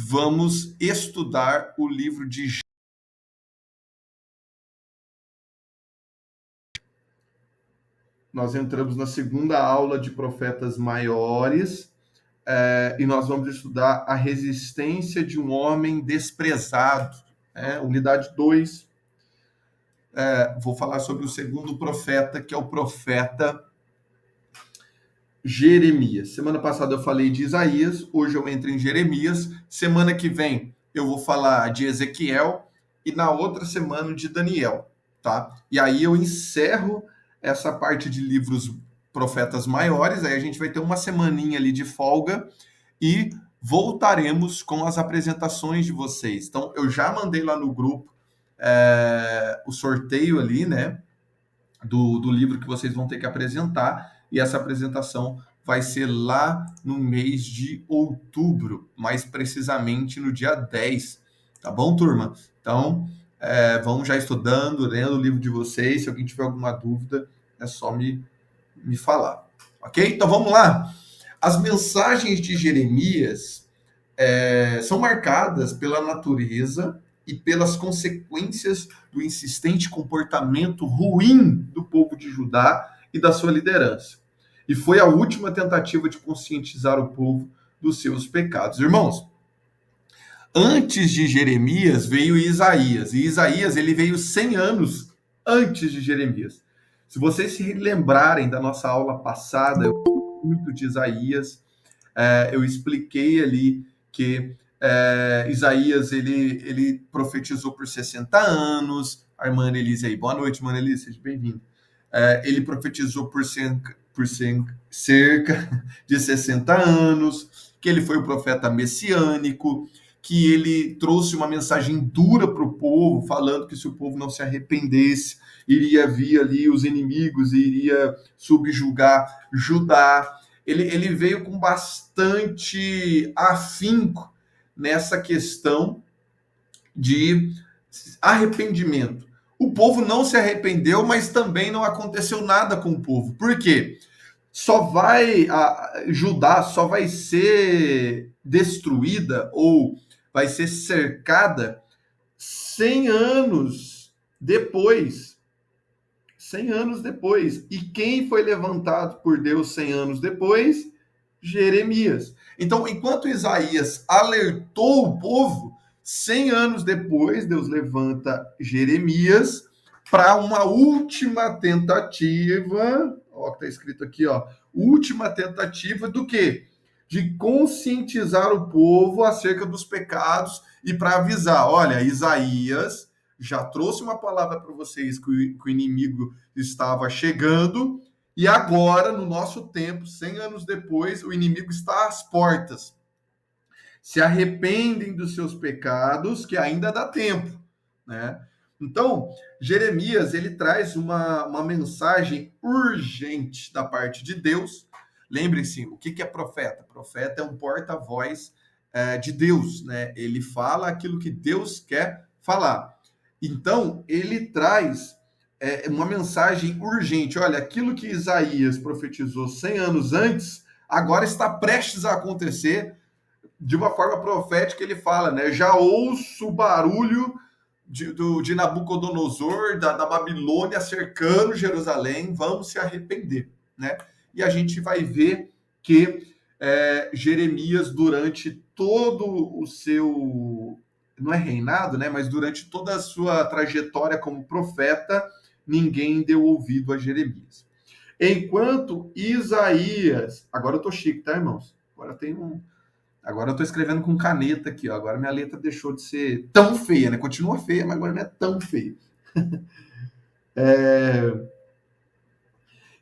vamos estudar o livro de... Nós entramos na segunda aula de profetas maiores, e nós vamos estudar a resistência de um homem desprezado. Unidade 2. Vou falar sobre o segundo profeta, que é o profeta Jeremias. Semana passada eu falei de Isaías, hoje eu entro em Jeremias. Semana que vem eu vou falar de Ezequiel e na outra semana de Daniel, tá? E aí eu encerro essa parte de livros profetas maiores, aí a gente vai ter uma semaninha ali de folga e voltaremos com as apresentações de vocês. Então, eu já mandei lá no grupo o sorteio ali, né, do livro que vocês vão ter que apresentar, e essa apresentação vai ser lá no mês de outubro, mais precisamente no dia 10, tá bom, turma? Então, vão já estudando, lendo o livro de vocês. Se alguém tiver alguma dúvida, é só me falar, ok? Então, vamos lá. As mensagens de Jeremias são marcadas pela natureza e pelas consequências do insistente comportamento ruim do povo de Judá e da sua liderança. E foi a última tentativa de conscientizar o povo dos seus pecados. Irmãos, antes de Jeremias veio Isaías, e Isaías ele veio 100 anos antes de Jeremias. Se vocês se lembrarem da nossa aula passada, eu falei muito de Isaías, eu expliquei ali que Isaías ele profetizou por 60 anos. A irmã Elise aí, boa noite, irmã Elise, seja bem-vinda. Ele profetizou por cerca de 60 anos, que ele foi o profeta messiânico, que ele trouxe uma mensagem dura para o povo, falando que se o povo não se arrependesse, iria vir ali os inimigos e iria subjugar Judá. Ele veio com bastante afinco nessa questão de arrependimento. O povo não se arrependeu, mas também não aconteceu nada com o povo. Por quê? Judá só vai ser destruída ou vai ser cercada 100 anos depois. 100 anos depois. E quem foi levantado por Deus 100 anos depois? Jeremias. Então, enquanto Isaías alertou o povo, 100 anos depois, Deus levanta Jeremias para uma última tentativa, ó, que está escrito aqui, ó, última tentativa do quê? De conscientizar o povo acerca dos pecados e para avisar, olha, Isaías já trouxe uma palavra para vocês que o inimigo estava chegando, e agora, no nosso tempo, 100 anos depois, o inimigo está às portas. Se arrependem dos seus pecados, que ainda dá tempo, né? Então, Jeremias, ele traz uma mensagem urgente da parte de Deus. Lembrem-se, o que é profeta? Profeta é um porta-voz de Deus, né? Ele fala aquilo que Deus quer falar. Então, ele traz uma mensagem urgente. Olha, aquilo que Isaías profetizou 100 anos antes, agora está prestes a acontecer. De uma forma profética, ele fala, né? Já ouço o barulho de Nabucodonosor, da Babilônia cercando Jerusalém, vamos se arrepender, né? E a gente vai ver que Jeremias, durante todo o seu, não é reinado, né? Mas durante toda a sua trajetória como profeta, ninguém deu ouvido a Jeremias. Enquanto Isaías, agora eu tô chique, tá, irmãos? Agora eu tô escrevendo com caneta aqui, ó. Agora minha letra deixou de ser tão feia, né? Continua feia, mas agora não é tão feia.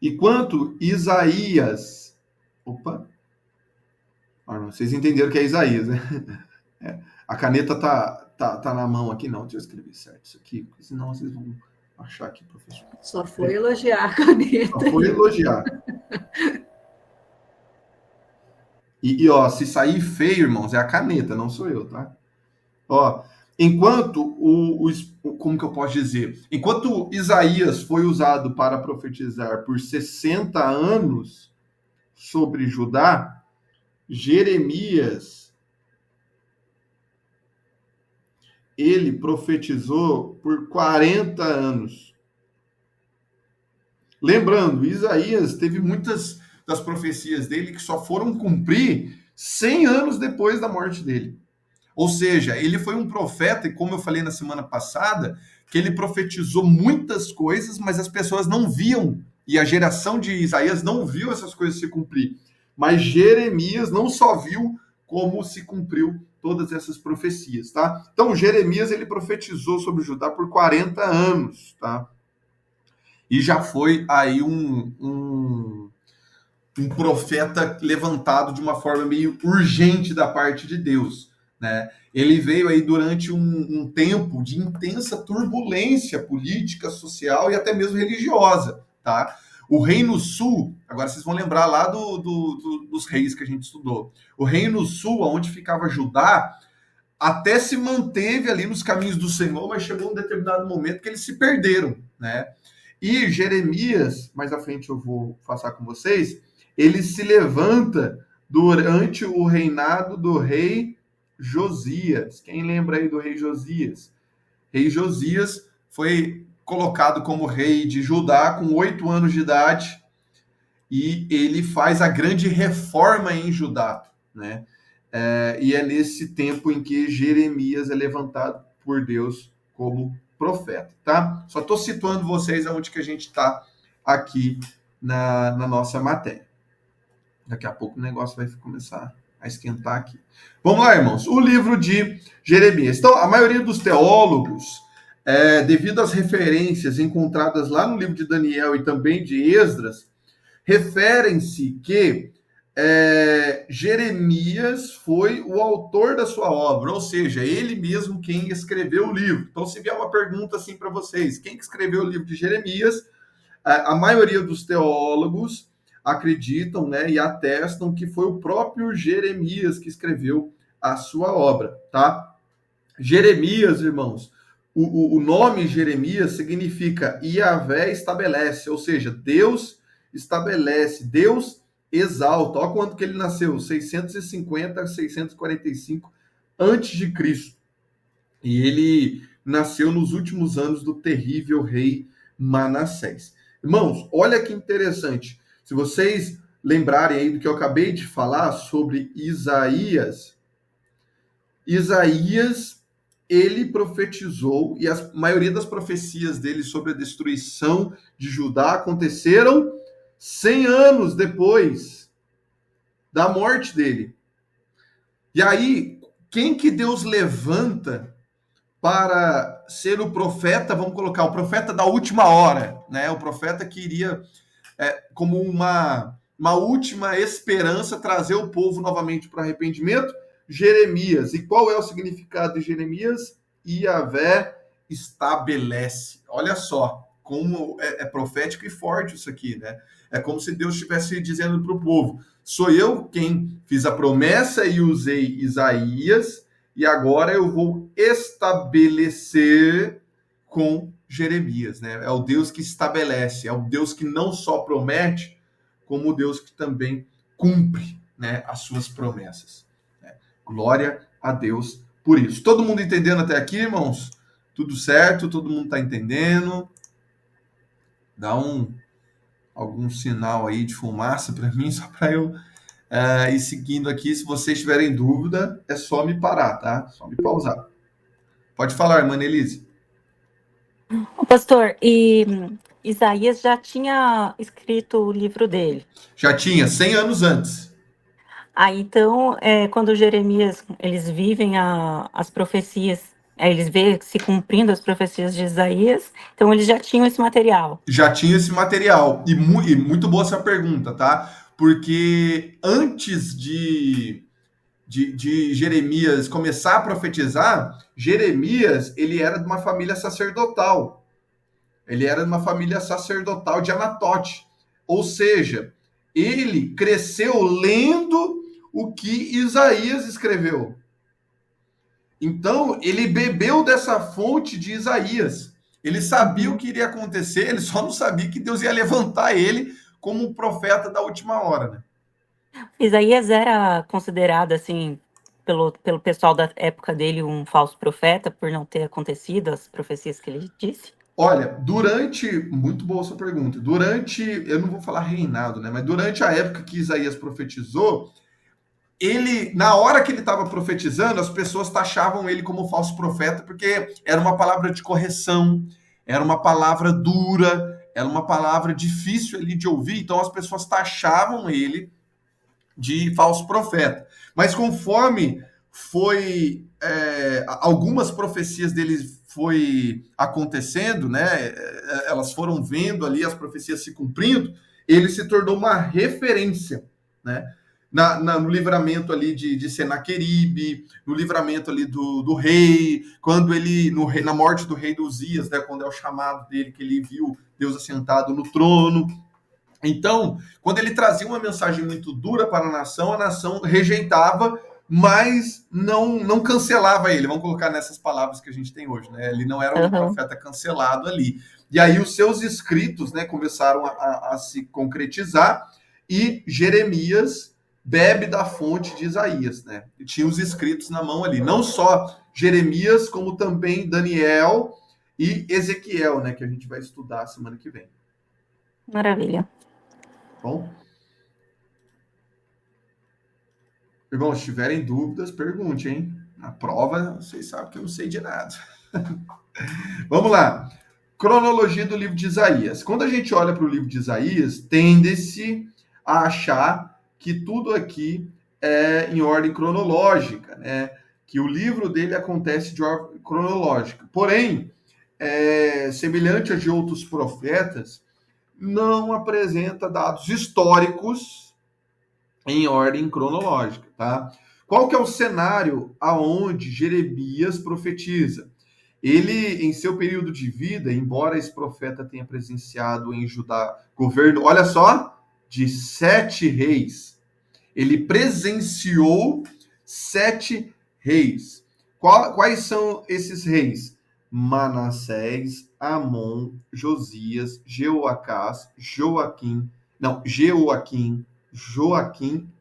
Enquanto Isaías... Opa! Vocês entenderam que é Isaías, né? A caneta tá na mão aqui. Não, deixa eu escrever certo isso aqui, porque senão vocês vão achar aqui, professor. Só foi elogiar a caneta. Só foi elogiar. Ó, se sair feio, irmãos, é a caneta, não sou eu, tá? Ó, enquanto como que eu posso dizer? Enquanto Isaías foi usado para profetizar por 60 anos sobre Judá, Jeremias ele profetizou por 40 anos. Lembrando, Isaías teve muitas das profecias dele que só foram cumprir 100 anos depois da morte dele. Ou seja, ele foi um profeta, e como eu falei na semana passada, que ele profetizou muitas coisas, mas as pessoas não viam, e a geração de Isaías não viu essas coisas se cumprir. Mas Jeremias não só viu como se cumpriu todas essas profecias, tá? Então, Jeremias, ele profetizou sobre Judá por 40 anos, tá? E já foi aí um profeta levantado de uma forma meio urgente da parte de Deus, né? Ele veio aí durante um tempo de intensa turbulência política, social e até mesmo religiosa, tá? O Reino Sul, agora vocês vão lembrar lá dos reis que a gente estudou. O Reino Sul, onde ficava Judá, até se manteve ali nos caminhos do Senhor, mas chegou um determinado momento que eles se perderam, né? E Jeremias, mais à frente eu vou passar com vocês, ele se levanta durante o reinado do rei Josias. Quem lembra aí do rei Josias? Rei Josias foi colocado como rei de Judá com 8 anos de idade e ele faz a grande reforma em Judá, né? E é nesse tempo em que Jeremias é levantado por Deus como profeta, tá? Só estou situando vocês aonde que a gente está aqui na nossa matéria. Daqui a pouco o negócio vai começar a esquentar aqui. Vamos lá, irmãos. O livro de Jeremias. Então, a maioria dos teólogos, devido às referências encontradas lá no livro de Daniel e também de Esdras, referem-se que Jeremias foi o autor da sua obra, ou seja, ele mesmo quem escreveu o livro. Então, se vier uma pergunta assim para vocês, quem que escreveu o livro de Jeremias? A maioria dos teólogos acreditam, né, e atestam que foi o próprio Jeremias que escreveu a sua obra, tá? Jeremias, irmãos, o nome Jeremias significa Yahvé estabelece, ou seja, Deus estabelece, Deus exalta. Olha quanto que ele nasceu, 650 a 645 antes de Cristo. E ele nasceu nos últimos anos do terrível rei Manassés. Irmãos, olha que interessante. Se vocês lembrarem aí do que eu acabei de falar sobre Isaías, ele profetizou, e a maioria das profecias dele sobre a destruição de Judá aconteceram 100 anos depois da morte dele. E aí, quem que Deus levanta para ser o profeta, vamos colocar, o profeta da última hora, né? O profeta que iria, como uma última esperança, trazer o povo novamente para o arrependimento? Jeremias. E qual é o significado de Jeremias? Yahvé estabelece. Olha só como é profético e forte isso aqui, né? É como se Deus estivesse dizendo para o povo: sou eu quem fiz a promessa e usei Isaías, e agora eu vou estabelecer com Jeremias, né? É o Deus que estabelece, é o Deus que não só promete, como o Deus que também cumpre, né, as suas promessas. Glória a Deus por isso. Todo mundo entendendo até aqui, irmãos? Tudo certo? Todo mundo está entendendo? Dá algum sinal aí de fumaça para mim, só para eu ir seguindo aqui. Se vocês tiverem dúvida, é só me parar, tá? Só me pausar. Pode falar, irmã Elise. Pastor, e Isaías já tinha escrito o livro dele? Já tinha, 100 anos antes. Então, quando Jeremias, eles vivem as profecias, eles veem se cumprindo as profecias de Isaías, então eles já tinham esse material. Já tinha esse material. E muito boa essa pergunta, tá? Porque antes de Jeremias começar a profetizar, Jeremias, ele era de uma família sacerdotal. Ele era de uma família sacerdotal de Anatote. Ou seja, ele cresceu lendo o que Isaías escreveu. Então, ele bebeu dessa fonte de Isaías. Ele sabia o que iria acontecer, ele só não sabia que Deus ia levantar ele como um profeta da última hora, né? Isaías era considerado, assim, pelo pessoal da época dele um falso profeta por não ter acontecido as profecias que ele disse? Olha, muito boa sua pergunta, eu não vou falar reinado, né, mas durante a época que Isaías profetizou, na hora que ele estava profetizando, as pessoas taxavam ele como falso profeta, porque era uma palavra de correção, era uma palavra dura, era uma palavra difícil ali de ouvir, então as pessoas taxavam ele de falso profeta. Mas conforme algumas profecias dele foi acontecendo, né? Elas foram vendo ali as profecias se cumprindo, ele se tornou uma referência, né? No livramento ali de Senaqueribe, no livramento ali do rei, quando ele, na morte do rei do Uzias, né, quando é o chamado dele, que ele viu Deus assentado no trono. Então, quando ele trazia uma mensagem muito dura para a nação rejeitava, mas não cancelava ele. Vamos colocar nessas palavras que a gente tem hoje, né? Ele não era um profeta cancelado ali. E aí os seus escritos, né, começaram a se concretizar, e Jeremias bebe da fonte de Isaías, né? E tinha os escritos na mão ali, não só Jeremias, como também Daniel e Ezequiel, né, que a gente vai estudar semana que vem. Maravilha. Bom, irmãos, se tiverem dúvidas, pergunte, hein? Na prova, vocês sabem que eu não sei de nada. Vamos lá. Cronologia do livro de Isaías. Quando a gente olha para o livro de Isaías, tende-se a achar que tudo aqui é em ordem cronológica, né? Que o livro dele acontece de ordem cronológica. Porém, semelhante a de outros profetas, não apresenta dados históricos em ordem cronológica, tá? Qual que é o cenário aonde Jeremias profetiza? Ele, em seu período de vida, embora esse profeta tenha presenciado em Judá governo, olha só, de 7 reis. Ele presenciou 7 reis. Quais são esses reis? Manassés, Amon, Josias, Jeoacás, Joaquim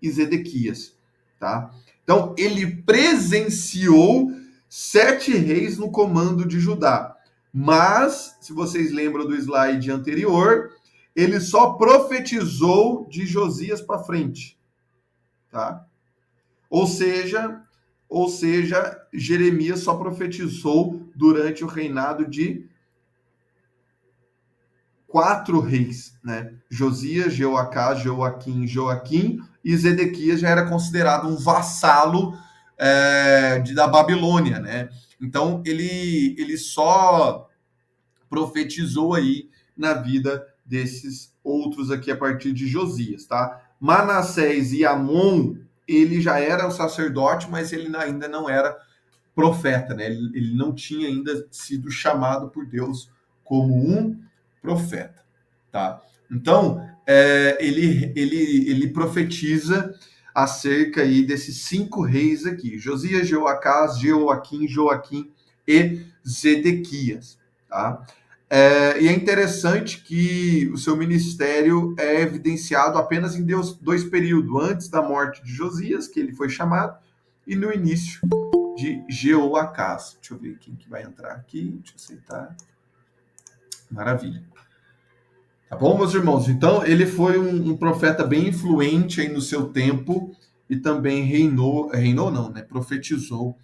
e Zedequias, tá? Então, ele presenciou 7 reis no comando de Judá. Mas, se vocês lembram do slide anterior, ele só profetizou de Josias para frente, tá? Ou seja, Jeremias só profetizou durante o reinado de 4 reis, né? Josias, Jeoacás, Joaquim e Zedequias já era considerado um vassalo da Babilônia, né? Então ele só profetizou aí na vida desses outros aqui a partir de Josias, tá? Manassés e Amon, ele já era um sacerdote, mas ele ainda não era profeta, né? Ele não tinha ainda sido chamado por Deus como um profeta, tá? Então, ele profetiza acerca aí desses 5 reis aqui: Josias, Jeoacás, Joaquim e Zedequias, tá? E é interessante que o seu ministério é evidenciado apenas em 2 períodos: antes da morte de Josias, que ele foi chamado, e no início de Jeoacás. Deixa eu ver quem que vai entrar aqui. Deixa eu aceitar. Maravilha. Tá bom, meus irmãos? Então, ele foi um profeta bem influente aí no seu tempo e também reinou não, né? Profetizou,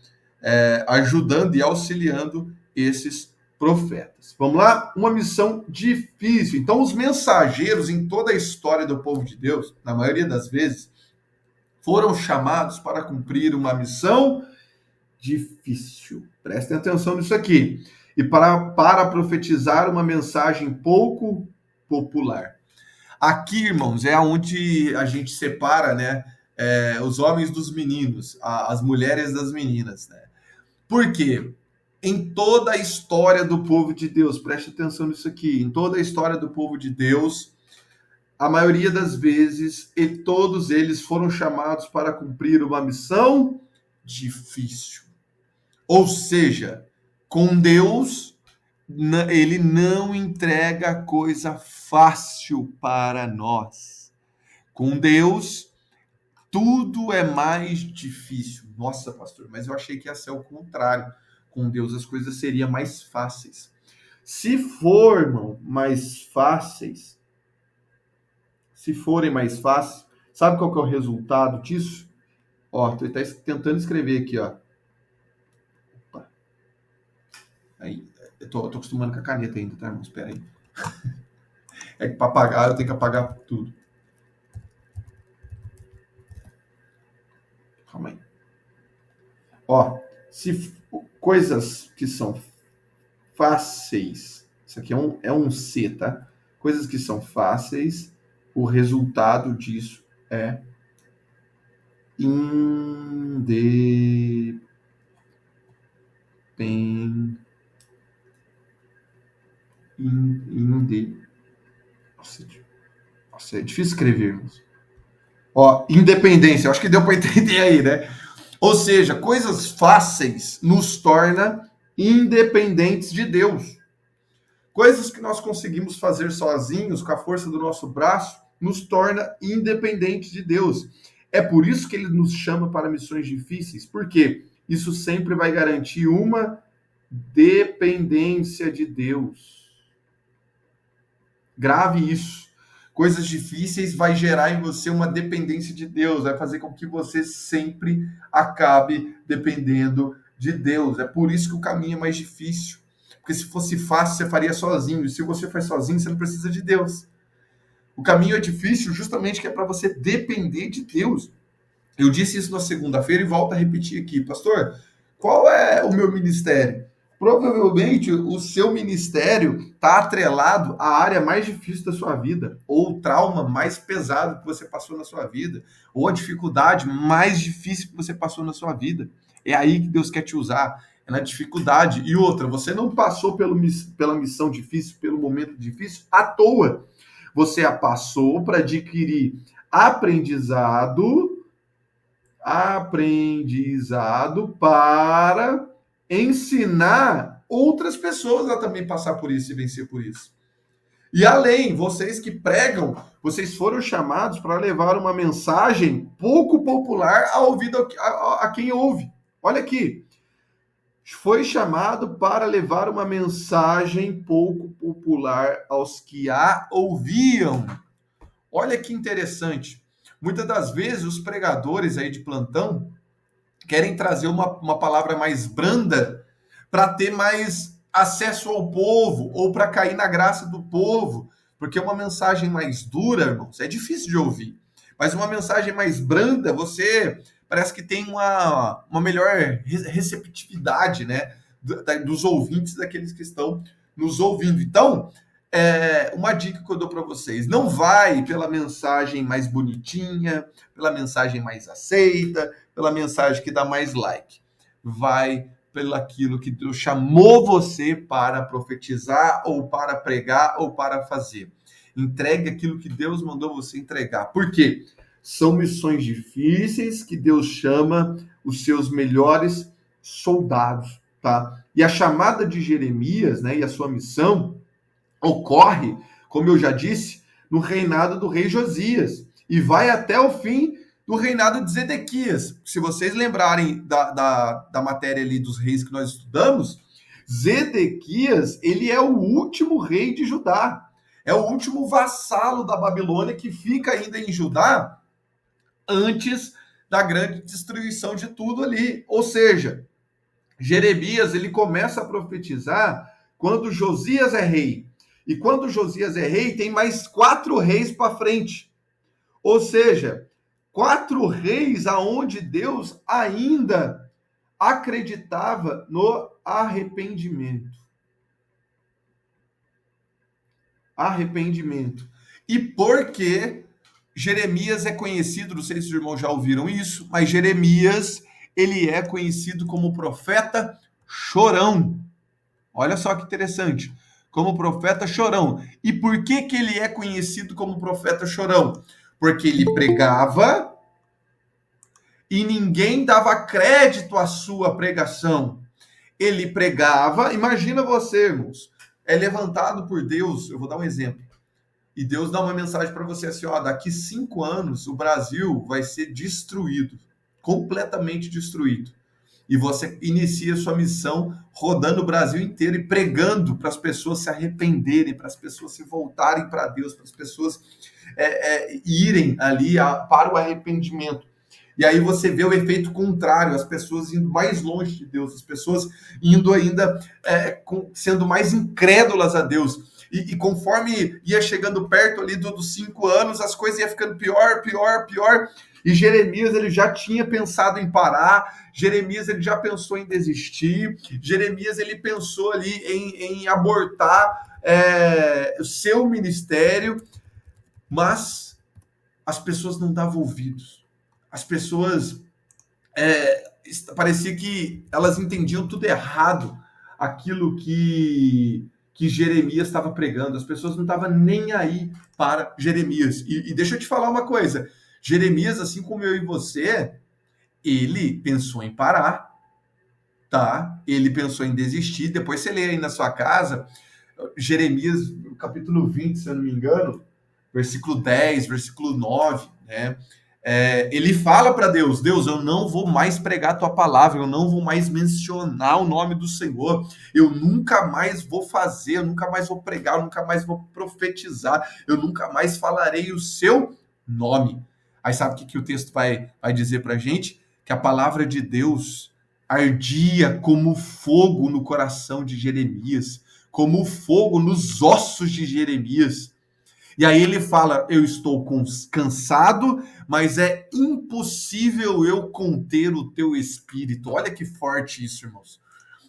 ajudando e auxiliando esses profetas. Vamos lá? Uma missão difícil. Então, os mensageiros em toda a história do povo de Deus, na maioria das vezes, foram chamados para cumprir uma missão difícil. Prestem atenção nisso aqui. E para profetizar uma mensagem pouco popular. Aqui, irmãos, é onde a gente separa, né, os homens dos meninos, as mulheres das meninas, né? Por quê? Em toda a história do povo de Deus, preste atenção nisso aqui, em toda a história do povo de Deus, a maioria das vezes, todos eles foram chamados para cumprir uma missão difícil. Ou seja, com Deus, ele não entrega coisa fácil para nós. Com Deus, tudo é mais difícil. Nossa, pastor, mas eu achei que ia ser o contrário. Com Deus as coisas seriam mais fáceis. Se formam mais fáceis, se forem mais fáceis, sabe qual que é o resultado disso? Ó, tô até tentando escrever aqui, ó. Opa. Aí, eu tô acostumando com a caneta ainda, tá, irmão? Espera aí. É que para apagar, eu tenho que apagar tudo. Calma aí. Ó, se coisas que são fáceis, isso aqui é um C, tá? Coisas que são fáceis, o resultado disso é independente. Nossa, é difícil escrever, irmãos. Ó, independência, acho que deu para entender aí, né? Ou seja, coisas fáceis nos torna independentes de Deus. Coisas que nós conseguimos fazer sozinhos, com a força do nosso braço, nos torna independentes de Deus. É por isso que ele nos chama para missões difíceis, porque isso sempre vai garantir uma dependência de Deus. Grave isso. Coisas difíceis vai gerar em você uma dependência de Deus, vai fazer com que você sempre acabe dependendo de Deus. É por isso que o caminho é mais difícil. Porque se fosse fácil, você faria sozinho. E se você faz sozinho, você não precisa de Deus. O caminho é difícil justamente que é para você depender de Deus. Eu disse isso na segunda-feira e volto a repetir aqui. Pastor, qual é o meu ministério? Provavelmente o seu ministério está atrelado à área mais difícil da sua vida, ou o trauma mais pesado que você passou na sua vida, ou a dificuldade mais difícil que você passou na sua vida. É aí que Deus quer te usar, é na dificuldade. E outra, você não passou pela missão difícil, pelo momento difícil, à toa. Você a passou para adquirir aprendizado para ensinar outras pessoas a também passar por isso e vencer por isso. E além, vocês que pregam, vocês foram chamados para levar uma mensagem pouco popular ao ouvido a quem ouve. Olha aqui. Foi chamado para levar uma mensagem pouco popular aos que a ouviam. Olha que interessante. Muitas das vezes os pregadores aí de plantão querem trazer uma palavra mais branda para ter mais acesso ao povo ou para cair na graça do povo, porque uma mensagem mais dura, irmãos, é difícil de ouvir. Mas uma mensagem mais branda, você parece que tem uma melhor receptividade, né, dos ouvintes, daqueles que estão nos ouvindo. Então, uma dica que eu dou para vocês: não vai pela mensagem mais bonitinha, pela mensagem mais aceita, pela mensagem que dá mais like. Vai pelo aquilo que Deus chamou você para profetizar, ou para pregar, ou para fazer. Entregue aquilo que Deus mandou você entregar. Por quê? São missões difíceis que Deus chama os seus melhores soldados, tá? E a chamada de Jeremias, né, e a sua missão ocorre, como eu já disse, no reinado do rei Josias e vai até o fim do reinado de Zedequias. Se vocês lembrarem da matéria ali dos reis que nós estudamos, Zedequias, ele é o último rei de Judá. É o último vassalo da Babilônia que fica ainda em Judá antes da grande destruição de tudo ali. Ou seja, Jeremias, ele começa a profetizar quando Josias é rei. E quando Josias é rei, tem mais 4 reis para frente. Ou seja, 4 reis aonde Deus ainda acreditava no arrependimento. Arrependimento. E por que Jeremias é conhecido, não sei se os irmãos já ouviram isso, mas Jeremias, ele é conhecido como profeta chorão. Olha só que interessante. Como profeta chorão. E por que ele é conhecido como profeta chorão? Porque ele pregava e ninguém dava crédito à sua pregação. Ele pregava, imagina você, irmãos, é levantado por Deus, eu vou dar um exemplo. E Deus dá uma mensagem para você assim, ó, daqui 5 anos o Brasil vai ser destruído, completamente destruído. E você inicia sua missão rodando o Brasil inteiro e pregando para as pessoas se arrependerem, para as pessoas se voltarem para Deus, para as pessoas irem ali para o arrependimento. E aí você vê o efeito contrário, as pessoas indo mais longe de Deus, as pessoas indo ainda sendo mais incrédulas a Deus. E conforme ia chegando perto ali dos 5 anos, as coisas iam ficando pior, pior, pior. E Jeremias ele já tinha pensado em parar, Jeremias ele já pensou em desistir, Jeremias ele pensou ali em abortar o seu ministério, mas as pessoas não davam ouvidos. As pessoas parecia que elas entendiam tudo errado, aquilo que Jeremias estava pregando. As pessoas não estavam nem aí para Jeremias. E deixa eu te falar uma coisa, Jeremias, assim como eu e você, ele pensou em parar, tá? Ele pensou em desistir. Depois você lê aí na sua casa, Jeremias, capítulo 20, se eu não me engano, versículo 10, versículo 9, né? Ele fala para Deus, Deus, eu não vou mais pregar a tua palavra, eu não vou mais mencionar o nome do Senhor, eu nunca mais vou fazer, eu nunca mais vou pregar, eu nunca mais vou profetizar, eu nunca mais falarei o seu nome. Aí sabe o que o texto vai dizer para a gente? Que a palavra de Deus ardia como fogo no coração de Jeremias, como fogo nos ossos de Jeremias. E aí ele fala, eu estou cansado, mas é impossível eu conter o teu espírito. Olha que forte isso, irmãos.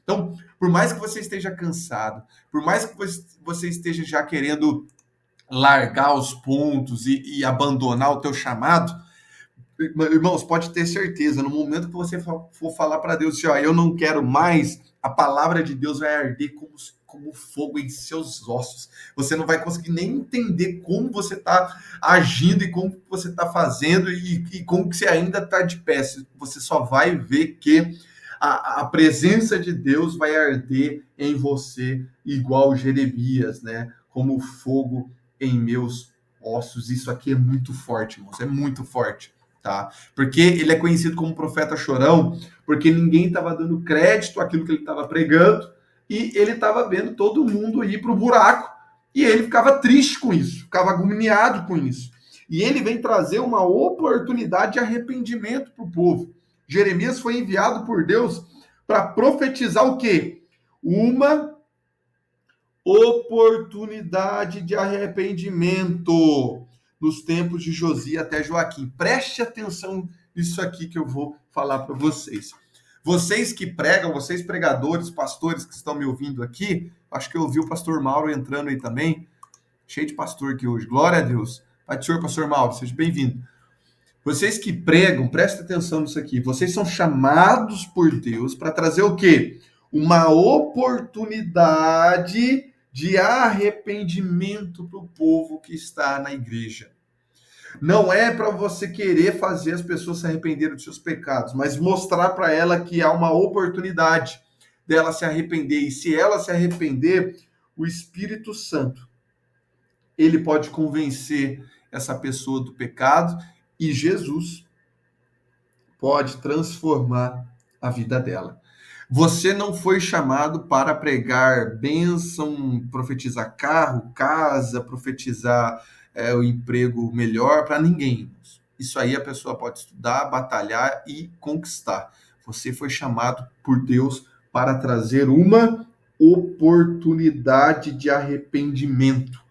Então, por mais que você esteja cansado, por mais que você esteja já querendo largar os pontos e abandonar o teu chamado, irmãos, pode ter certeza, no momento que você for falar para Deus, assim, ó, eu não quero mais, a palavra de Deus vai arder como fogo em seus ossos. Você não vai conseguir nem entender como você está agindo e como você está fazendo e como que você ainda está de pé. Você só vai ver que a presença de Deus vai arder em você igual Jeremias, né? Como fogo em meus ossos. Isso aqui é muito forte, irmãos, é muito forte. Tá? Porque ele é conhecido como profeta chorão, porque ninguém estava dando crédito àquilo que ele estava pregando, e ele estava vendo todo mundo ir para o buraco, e ele ficava triste com isso, ficava agoniado com isso. E ele vem trazer uma oportunidade de arrependimento para o povo. Jeremias foi enviado por Deus para profetizar o quê? Uma oportunidade de arrependimento nos tempos de Josias até Joaquim. Preste atenção nisso aqui que eu vou falar para vocês. Vocês que pregam, vocês pregadores, pastores que estão me ouvindo aqui, acho que eu ouvi o pastor Mauro entrando aí também, cheio de pastor aqui hoje, glória a Deus. Pai do Senhor, pastor Mauro, seja bem-vindo. Vocês que pregam, preste atenção nisso aqui, vocês são chamados por Deus para trazer o quê? Uma oportunidade de arrependimento para o povo que está na igreja. Não é para você querer fazer as pessoas se arrependerem dos seus pecados, mas mostrar para ela que há uma oportunidade dela se arrepender. E se ela se arrepender, o Espírito Santo, ele pode convencer essa pessoa do pecado e Jesus pode transformar a vida dela. Você não foi chamado para pregar bênção, profetizar carro, casa, profetizar o emprego melhor para ninguém. Isso aí a pessoa pode estudar, batalhar e conquistar. Você foi chamado por Deus para trazer uma oportunidade de arrependimento.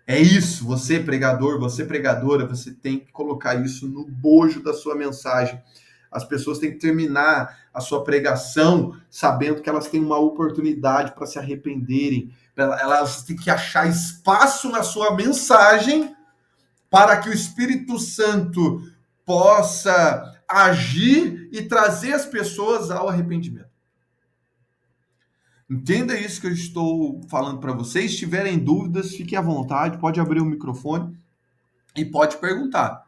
É isso, você pregador, você pregadora, você tem que colocar isso no bojo da sua mensagem. As pessoas têm que terminar a sua pregação sabendo que elas têm uma oportunidade para se arrependerem. Elas têm que achar espaço na sua mensagem para que o Espírito Santo possa agir e trazer as pessoas ao arrependimento. Entenda isso que eu estou falando para vocês. Se tiverem dúvidas, fiquem à vontade, pode abrir o microfone e pode perguntar.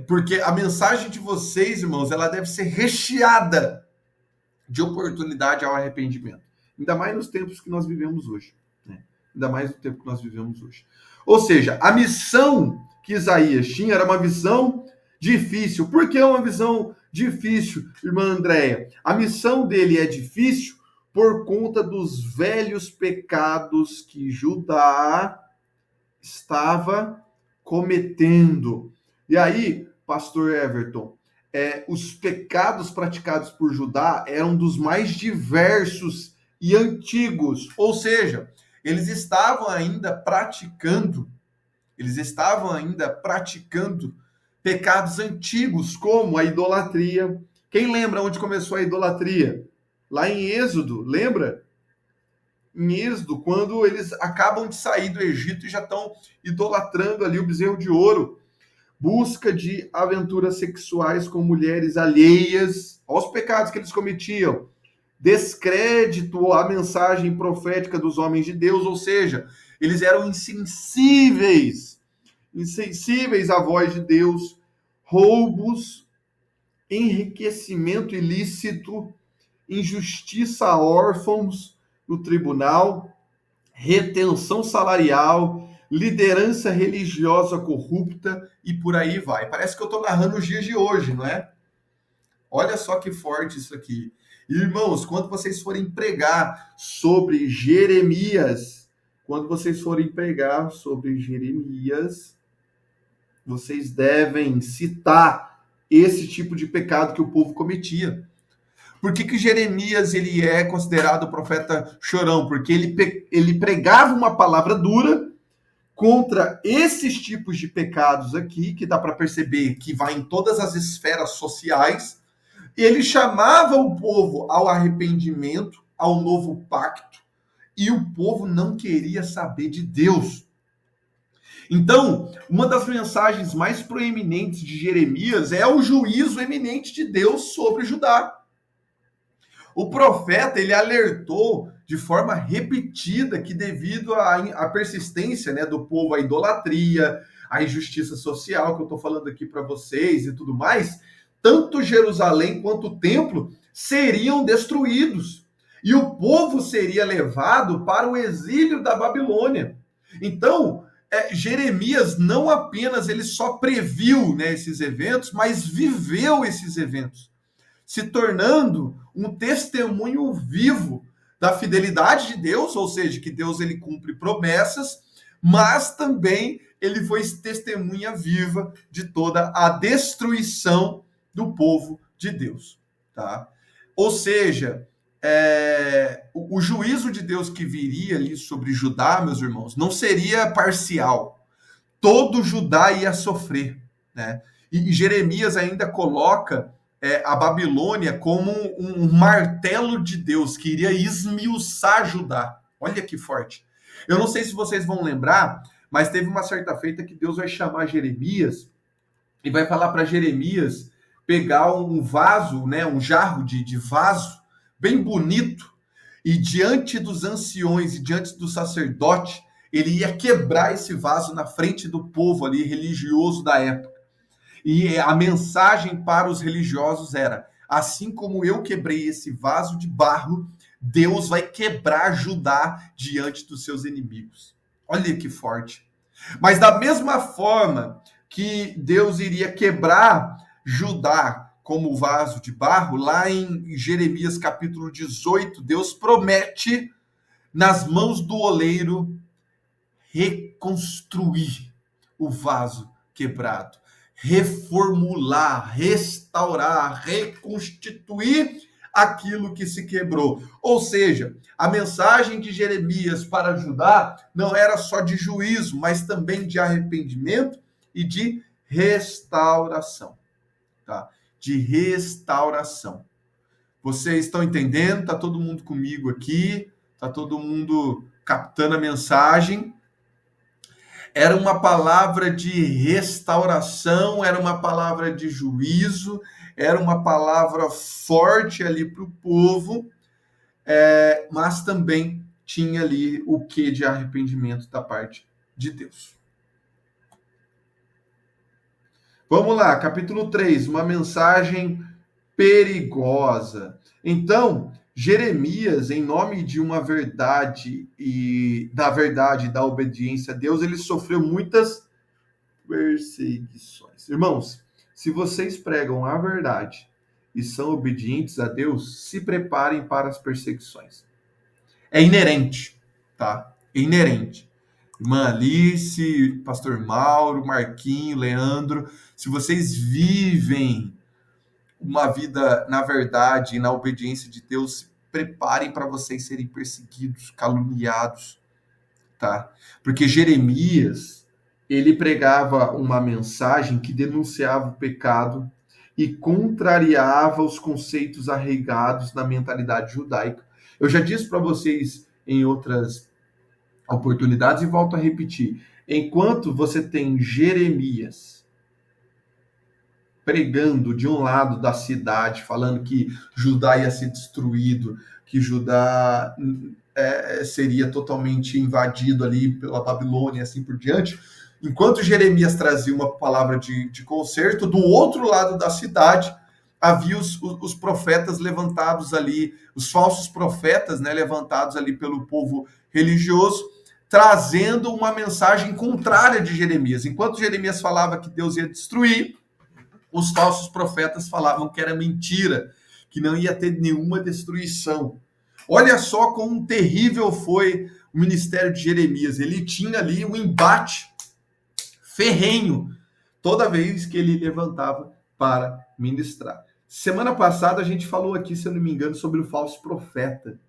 Porque a mensagem de vocês, irmãos, ela deve ser recheada de oportunidade ao arrependimento. Ainda mais nos tempos que nós vivemos hoje, né? ainda mais no tempo que nós vivemos hoje. Ou seja, a missão que Isaías tinha era uma visão difícil. Por que uma visão difícil, irmã Andréia? A missão dele é difícil por conta dos velhos pecados que Judá estava cometendo. E aí, pastor Everton, os pecados praticados por Judá eram dos mais diversos e antigos, ou seja, eles estavam ainda praticando pecados antigos, como a idolatria. Quem lembra onde começou a idolatria? Lá em Êxodo, lembra? Em Êxodo, quando eles acabam de sair do Egito e já estão idolatrando ali o bezerro de ouro. Busca de aventuras sexuais com mulheres alheias aos pecados que eles cometiam. Descrédito à mensagem profética dos homens de Deus, ou seja, eles eram insensíveis à voz de Deus, roubos, enriquecimento ilícito, injustiça a órfãos no tribunal, retenção salarial, liderança religiosa corrupta e por aí vai. Parece que eu estou narrando os dias de hoje, não é? Olha só que forte isso aqui. Irmãos, quando vocês forem pregar sobre Jeremias, vocês devem citar esse tipo de pecado que o povo cometia. Por que Jeremias ele é considerado o profeta chorão? Porque ele pregava uma palavra dura contra esses tipos de pecados aqui, que dá para perceber que vai em todas as esferas sociais. Ele chamava o povo ao arrependimento, ao novo pacto, e o povo não queria saber de Deus. Então, uma das mensagens mais proeminentes de Jeremias é o juízo eminente de Deus sobre Judá. O profeta, ele alertou de forma repetida que devido à persistência, né, do povo à idolatria, à injustiça social, que eu estou falando aqui para vocês e tudo mais, tanto Jerusalém quanto o templo seriam destruídos. E o povo seria levado para o exílio da Babilônia. Então, Jeremias não apenas ele só previu, né, esses eventos, mas viveu esses eventos, se tornando um testemunho vivo da fidelidade de Deus, ou seja, que Deus ele cumpre promessas, mas também ele foi testemunha viva de toda a destruição do povo de Deus, tá? Ou seja, o juízo de Deus que viria ali sobre Judá, meus irmãos, não seria parcial. Todo Judá ia sofrer, né? E Jeremias ainda coloca a Babilônia como um martelo de Deus que iria esmiuçar Judá. Olha que forte. Eu não sei se vocês vão lembrar, mas teve uma certa feita que Deus vai chamar Jeremias e vai falar para Jeremias pegar um vaso, né, um jarro de vaso bem bonito, e diante dos anciões e diante do sacerdote, ele ia quebrar esse vaso na frente do povo ali religioso da época. E a mensagem para os religiosos era: assim como eu quebrei esse vaso de barro, Deus vai quebrar Judá diante dos seus inimigos. Olha que forte. Mas da mesma forma que Deus iria quebrar Judá como vaso de barro, lá em Jeremias capítulo 18, Deus promete, nas mãos do oleiro, reconstruir o vaso quebrado, reformular, restaurar, reconstituir aquilo que se quebrou. Ou seja, a mensagem de Jeremias para Judá não era só de juízo, mas também de arrependimento e de restauração, tá? De restauração. Vocês estão entendendo? Está todo mundo comigo aqui? Está todo mundo captando a mensagem? Era uma palavra de restauração, era uma palavra de juízo, era uma palavra forte ali para o povo, mas também tinha ali o quê de arrependimento da parte de Deus. Vamos lá, capítulo 3, uma mensagem perigosa. Então, Jeremias, em nome de uma verdade e da obediência a Deus, ele sofreu muitas perseguições. Irmãos, se vocês pregam a verdade e são obedientes a Deus, se preparem para as perseguições. É inerente, tá? É inerente. Irmã Alice, Pastor Mauro, Marquinho, Leandro, se vocês vivem uma vida na verdade e na obediência de Deus, se preparem para vocês serem perseguidos, caluniados, tá? Porque Jeremias, ele pregava uma mensagem que denunciava o pecado e contrariava os conceitos arraigados na mentalidade judaica. Eu já disse para vocês em outras oportunidades e volto a repetir. Enquanto você tem Jeremias pregando de um lado da cidade, falando que Judá ia ser destruído, que Judá seria totalmente invadido ali pela Babilônia e assim por diante, enquanto Jeremias trazia uma palavra de conserto, do outro lado da cidade havia os profetas levantados ali, os falsos profetas, né, levantados ali pelo povo religioso, trazendo uma mensagem contrária de Jeremias. Enquanto Jeremias falava que Deus ia destruir, os falsos profetas falavam que era mentira, que não ia ter nenhuma destruição. Olha só quão terrível foi o ministério de Jeremias. Ele tinha ali um embate ferrenho toda vez que ele levantava para ministrar. Semana passada a gente falou aqui, se eu não me engano, sobre o falso profeta.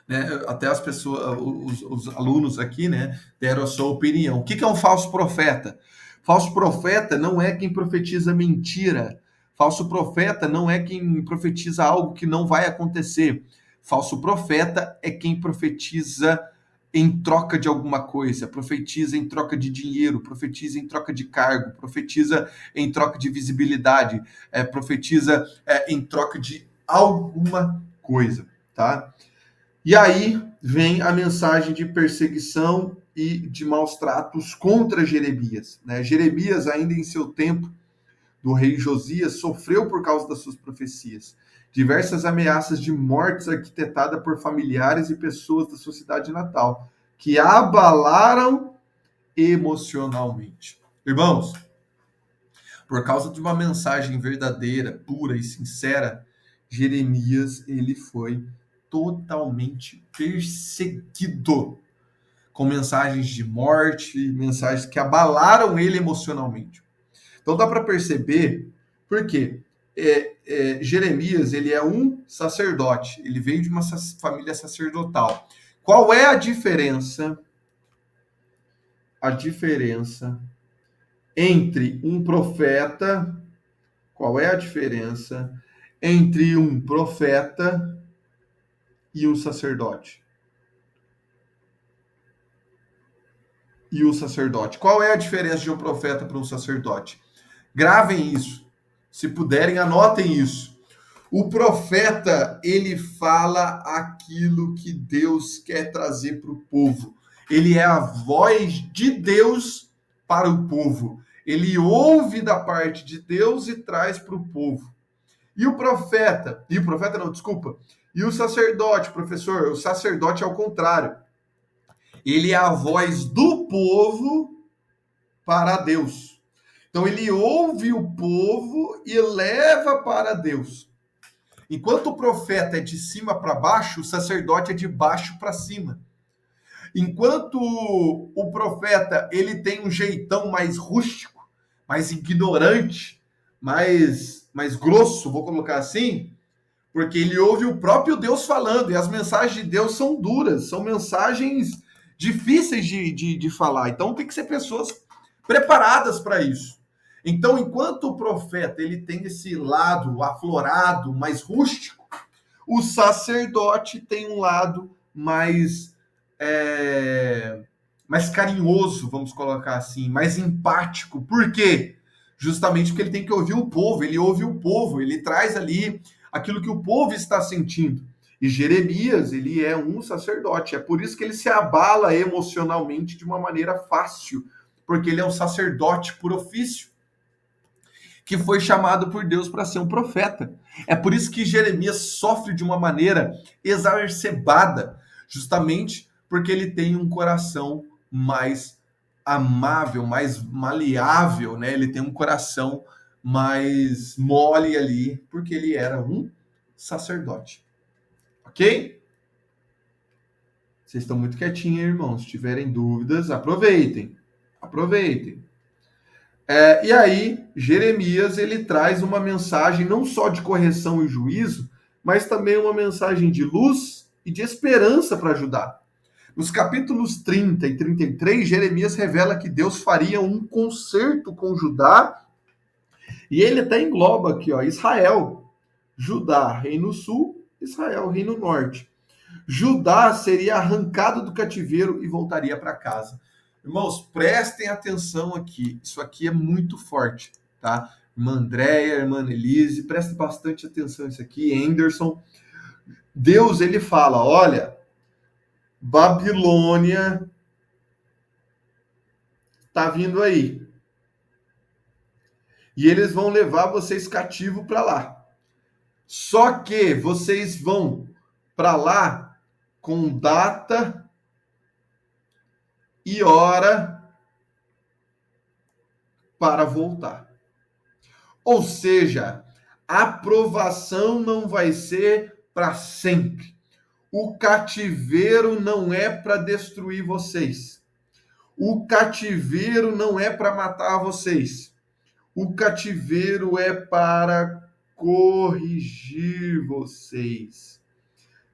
Né? Até as pessoas, os alunos aqui, né, deram a sua opinião. O que é um falso profeta? Falso profeta não é quem profetiza mentira. Falso profeta não é quem profetiza algo que não vai acontecer. Falso profeta é quem profetiza em troca de alguma coisa, profetiza em troca de dinheiro, profetiza em troca de cargo, profetiza em troca de visibilidade, profetiza em troca de alguma coisa, tá? E aí vem a mensagem de perseguição e de maus tratos contra Jeremias, né? Jeremias, ainda em seu tempo do rei Josias, sofreu por causa das suas profecias. Diversas ameaças de mortes arquitetadas por familiares e pessoas da sua cidade natal, que abalaram emocionalmente. Irmãos, por causa de uma mensagem verdadeira, pura e sincera, Jeremias, ele foi totalmente perseguido, com mensagens de morte, mensagens que abalaram ele emocionalmente. Então dá para perceber, porque Jeremias, ele é um sacerdote, ele veio de uma família sacerdotal. Qual é a diferença? A diferença entre um profeta, qual é a diferença entre um profeta e um sacerdote? E o sacerdote. Qual é a diferença de um profeta para um sacerdote? Gravem isso. Se puderem, anotem isso. O profeta, ele fala aquilo que Deus quer trazer para o povo. Ele é a voz de Deus para o povo. Ele ouve da parte de Deus e traz para o povo. E o profeta não, desculpa. E o sacerdote, professor, o sacerdote é o contrário. Ele é a voz do povo para Deus. Então ele ouve o povo e leva para Deus. Enquanto o profeta é de cima para baixo, o sacerdote é de baixo para cima. Enquanto o profeta ele tem um jeitão mais rústico, mais ignorante, mais grosso, vou colocar assim, porque ele ouve o próprio Deus falando, e as mensagens de Deus são duras, são mensagens difíceis de falar. Então tem que ser pessoas preparadas para isso. Então, enquanto o profeta ele tem esse lado aflorado, mais rústico, o sacerdote tem um lado mais carinhoso, vamos colocar assim, mais empático. Por quê? Justamente porque ele tem que ouvir o povo, ele ouve o povo, ele traz ali aquilo que o povo está sentindo. E Jeremias, ele é um sacerdote, é por isso que ele se abala emocionalmente de uma maneira fácil, porque ele é um sacerdote por ofício. que foi chamado por Deus para ser um profeta. É por isso que Jeremias sofre de uma maneira exacerbada, justamente porque ele tem um coração mais amável, mais maleável, né? Ele tem um coração mais mole ali, porque ele era um sacerdote. Ok? Vocês estão muito quietinhos, irmãos. Se tiverem dúvidas, aproveitem. Aproveitem. E aí, Jeremias, ele traz uma mensagem não só de correção e juízo, mas também uma mensagem de luz e de esperança para Judá. Nos capítulos 30 e 33, Jeremias revela que Deus faria um concerto com Judá, e ele até engloba aqui, ó, Israel. Judá, reino sul, Israel, reino norte. Judá seria arrancado do cativeiro e voltaria para casa. Irmãos, prestem atenção aqui. Isso aqui é muito forte, tá? Irmã Andréia, irmã Elise, prestem bastante atenção nisso aqui. Anderson. Deus, ele fala, olha, Babilônia tá vindo aí. E eles vão levar vocês cativo para lá. Só que vocês vão para lá com data e hora para voltar. Ou seja, a aprovação não vai ser para sempre. O cativeiro não é para destruir vocês. O cativeiro não é para matar vocês. O cativeiro é para corrigir vocês.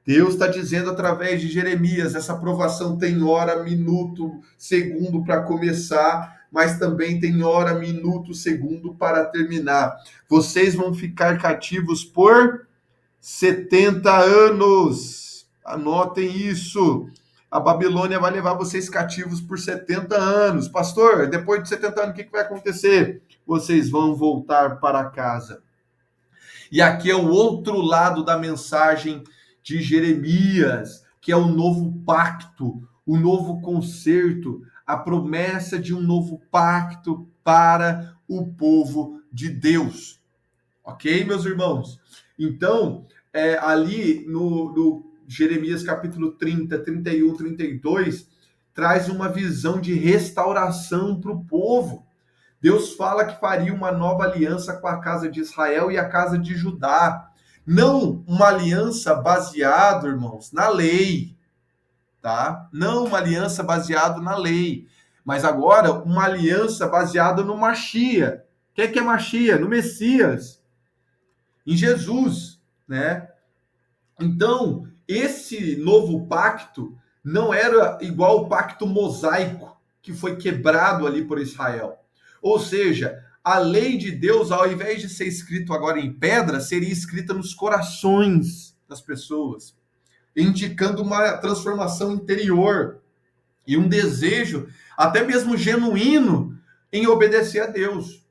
Deus está dizendo através de Jeremias, essa aprovação tem hora, minuto, segundo para começar, mas também tem hora, minuto, segundo para terminar. Vocês vão ficar cativos por 70 anos. Anotem isso. A Babilônia vai levar vocês cativos por 70 anos. Pastor, depois de 70 anos, o que vai acontecer? Vocês vão voltar para casa. E aqui é o outro lado da mensagem de Jeremias, que é o novo pacto, o novo concerto, a promessa de um novo pacto para o povo de Deus. Ok, meus irmãos? Então, ali no Jeremias capítulo 30, 31, 32, traz uma visão de restauração para o povo. Deus fala que faria uma nova aliança com a casa de Israel e a casa de Judá. Não uma aliança baseada, irmãos, na lei, tá? Não uma aliança baseada na lei, mas agora uma aliança baseada no Mashiach. O que é Mashiach? No Messias, em Jesus, né? Então, esse novo pacto não era igual ao pacto mosaico que foi quebrado ali por Israel. Ou seja, a lei de Deus, ao invés de ser escrito agora em pedra, seria escrita nos corações das pessoas, indicando uma transformação interior e um desejo, até mesmo genuíno, em obedecer a Deus.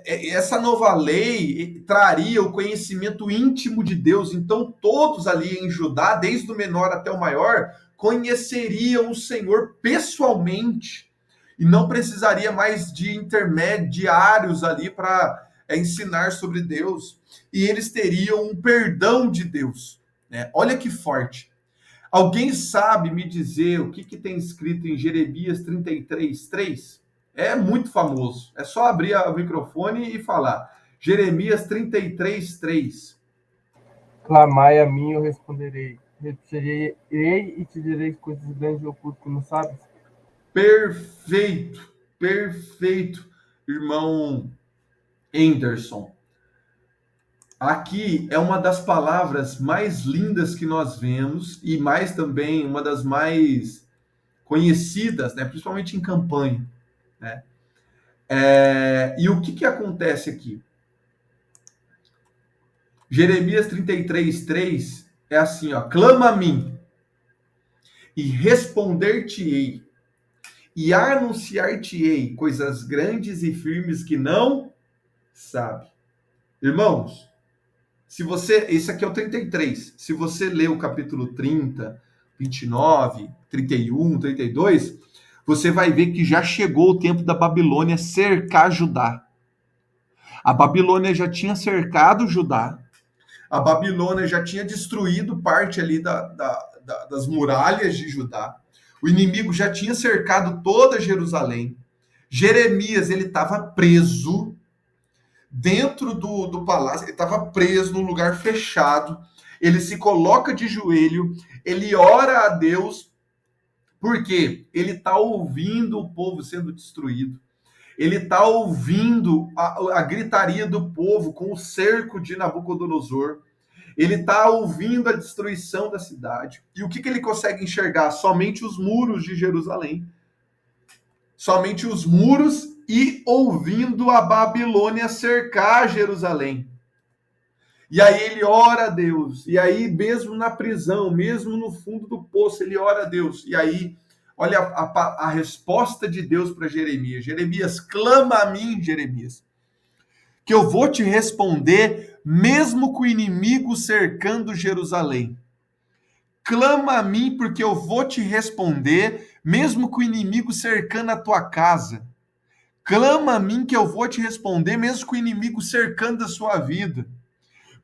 Essa nova lei traria o conhecimento íntimo de Deus. Então, todos ali em Judá, desde o menor até o maior, conheceriam o Senhor pessoalmente. E não precisaria mais de intermediários ali para ensinar sobre Deus. E eles teriam um perdão de Deus. Né? Olha que forte. Alguém sabe me dizer o que tem escrito em Jeremias 33, 3? É muito famoso. É só abrir o microfone e falar. Jeremias 33, 3. Clamai a mim, eu responderei. Retirei e te direi coisas grandes e ocultas que não sabes. Perfeito, perfeito, irmão Anderson. Aqui é uma das palavras mais lindas que nós vemos e mais também uma das mais conhecidas, né? Principalmente em campanha. Né? E o que acontece aqui? Jeremias 33, 3 é assim, ó, clama a mim e responder-te-ei e anunciar-te-ei coisas grandes e firmes que não sabe. Irmãos, se você, esse aqui é o 33, se você ler o capítulo 30, 29, 31, 32, você vai ver que já chegou o tempo da Babilônia cercar Judá. A Babilônia já tinha cercado Judá, a Babilônia já tinha destruído parte ali das muralhas de Judá, o inimigo já tinha cercado toda Jerusalém. Jeremias, ele estava preso dentro do palácio, ele estava preso num lugar fechado, ele se coloca de joelho, ele ora a Deus, porque ele está ouvindo o povo sendo destruído, ele está ouvindo a gritaria do povo com o cerco de Nabucodonosor, ele está ouvindo a destruição da cidade. E o que ele consegue enxergar? Somente os muros de Jerusalém. Somente os muros e ouvindo a Babilônia cercar Jerusalém. E aí ele ora a Deus. E aí, mesmo na prisão, mesmo no fundo do poço, ele ora a Deus. E aí, olha a resposta de Deus para Jeremias. Jeremias, clama a mim, Jeremias, que eu vou te responder, mesmo com o inimigo cercando Jerusalém. Clama a mim, porque eu vou te responder, mesmo com o inimigo cercando a tua casa. Clama a mim, que eu vou te responder, mesmo com o inimigo cercando a sua vida.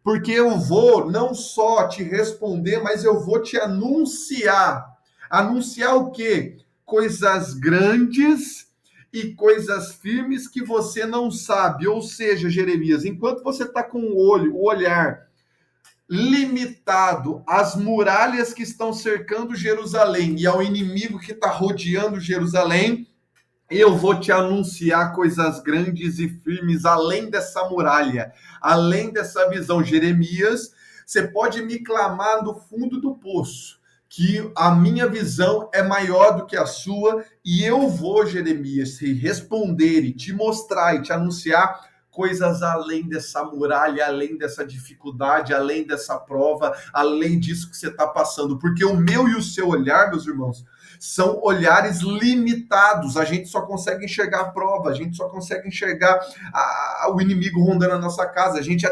Porque eu vou não só te responder, mas eu vou te anunciar. Anunciar o quê? Coisas grandes e coisas firmes que você não sabe. Ou seja, Jeremias, enquanto você está com o olhar limitado às muralhas que estão cercando Jerusalém e ao inimigo que está rodeando Jerusalém, eu vou te anunciar coisas grandes e firmes além dessa muralha, além dessa visão. Jeremias, você pode me clamar no fundo do poço, que a minha visão é maior do que a sua, e eu vou, Jeremias, te responder e te mostrar e te anunciar coisas além dessa muralha, além dessa dificuldade, além dessa prova, além disso que você está passando. Porque o meu e o seu olhar, meus irmãos, são olhares limitados. A gente só consegue enxergar a prova, a gente só consegue enxergar o inimigo rondando a nossa casa. A gente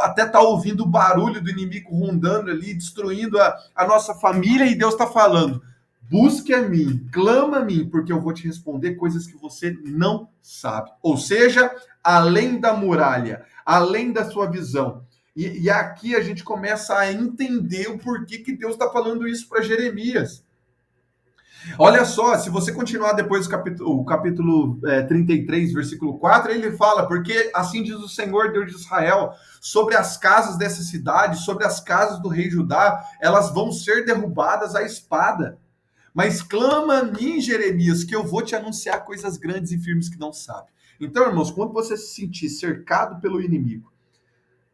até está ouvindo o barulho do inimigo rondando ali, destruindo a nossa família, e Deus está falando: busque a mim, clama a mim, porque eu vou te responder coisas que você não sabe. Ou seja, além da muralha, além da sua visão. E aqui a gente começa a entender o porquê que Deus está falando isso para Jeremias. Olha só, se você continuar depois o capítulo 33, versículo 4, ele fala: porque assim diz o Senhor, Deus de Israel, sobre as casas dessa cidade, sobre as casas do rei Judá, elas vão ser derrubadas à espada. Mas clama a mim, Jeremias, que eu vou te anunciar coisas grandes e firmes que não sabe. Então, irmãos, quando você se sentir cercado pelo inimigo,